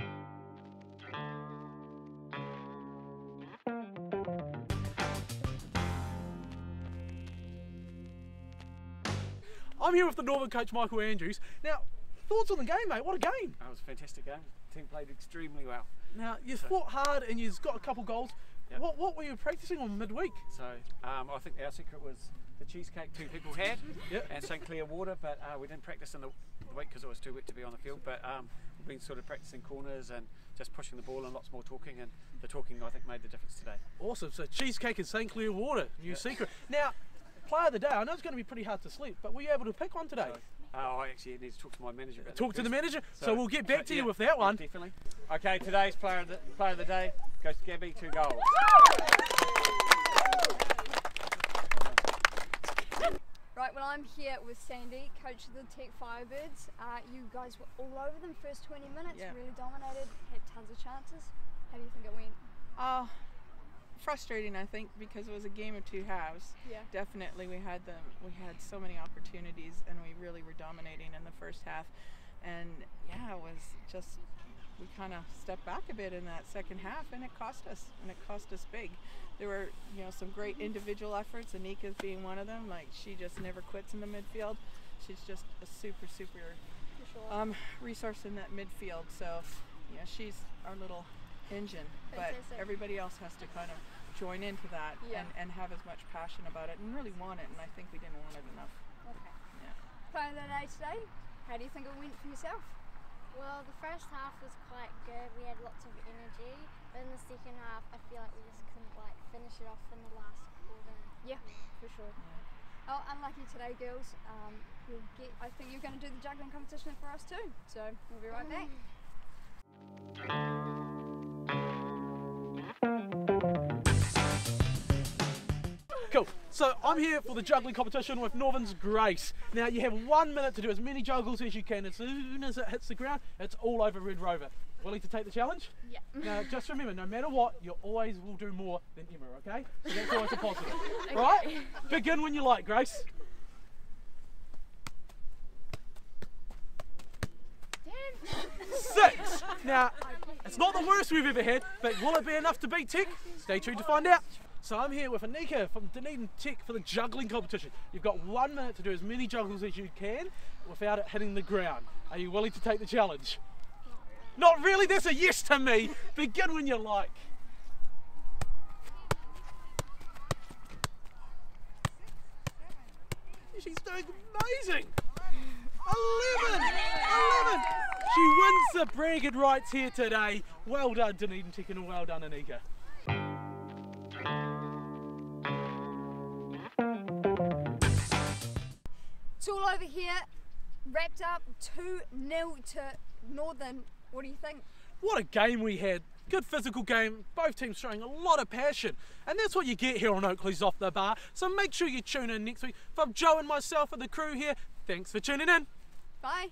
I'm here with the Northern coach, Michael Andrews. Now, thoughts on the game, mate? What a game. It was a fantastic game. The team played extremely well. Now, you fought hard and you've got a couple goals. Yep. What were you practicing on midweek? So I think our secret was the cheesecake 2 people had Yep. and St Clair water, but we didn't practice in the week because it was too wet to be on the field. But we've been sort of practicing corners and just pushing the ball and lots more talking, and the talking I think made the difference today. Awesome. So cheesecake and St Clair water, new secret. Now, player of the day, I know it's going to be pretty hard to sleep, but were you able to pick one today? I actually need to talk to my manager about Talk to that the first. manager? So we'll get back to you with that one. Definitely. Okay, today's player of the day goes to Gabby, 2 goals. Right, well, I'm here with Sandy, coach of the Tech Firebirds. You guys were all over them first 20 minutes, really dominated, had tons of chances. How do you think it went? Frustrating, I think, because it was a game of 2 halves. Yeah. Definitely, we had so many opportunities, and we really were dominating in the first half. And yeah, it was just, we kind of stepped back a bit in that second half, and it cost us big. There were, some great individual efforts, Anika's being one of them. Like, she just never quits in the midfield. She's just a super resource in that midfield. So, she's our little engine, but Fantastic. everybody else has to kind of join into that and have as much passion about it and really want it, and I think we didn't want it enough. Okay. Yeah. Player of the day today, how do you think it went for yourself? Well, the first half was quite good. We had lots of energy. But in the second half, I feel like we just couldn't finish it off in the last quarter. Yeah, for sure. Oh, unlucky today, girls. I think you're going to do the juggling competition for us too. So we'll be right back. Cool. So I'm here for the juggling competition with Northern's Grace. Now you have 1 minute to do as many juggles as you can. As soon as it hits the ground, it's all over Red Rover. Willing to take the challenge? Yeah. Now just remember, no matter what, you always will do more than Emma, okay? So that's always a positive. Right? Begin when you like, Grace. 6. Now, it's not the worst we've ever had, but will it be enough to beat Tech? Stay tuned to find out. So I'm here with Anika from Dunedin Tech for the juggling competition. You've got 1 minute to do as many juggles as you can without it hitting the ground. Are you willing to take the challenge? Not really, that's a yes to me. Begin when you like. She's doing amazing. 11. She wins the bragging rights here today. Well done, Dunedin Tech, and well done, Anika. It's all over here, wrapped up 2-0 to Northern. What do you think? What a game we had. Good physical game, both teams showing a lot of passion. And that's what you get here on Oakleys Off the Bar. So make sure you tune in next week. From Joe and myself and the crew here, thanks for tuning in. Bye.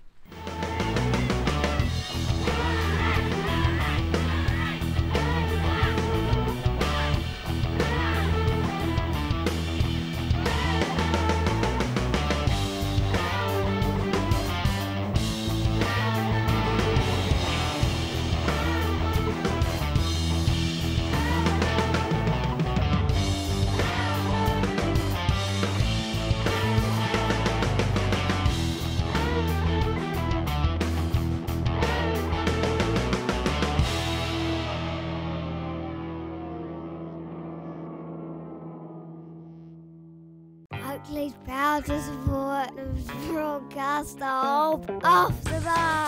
Oakleys proud to support the broadcast of Off the Bar.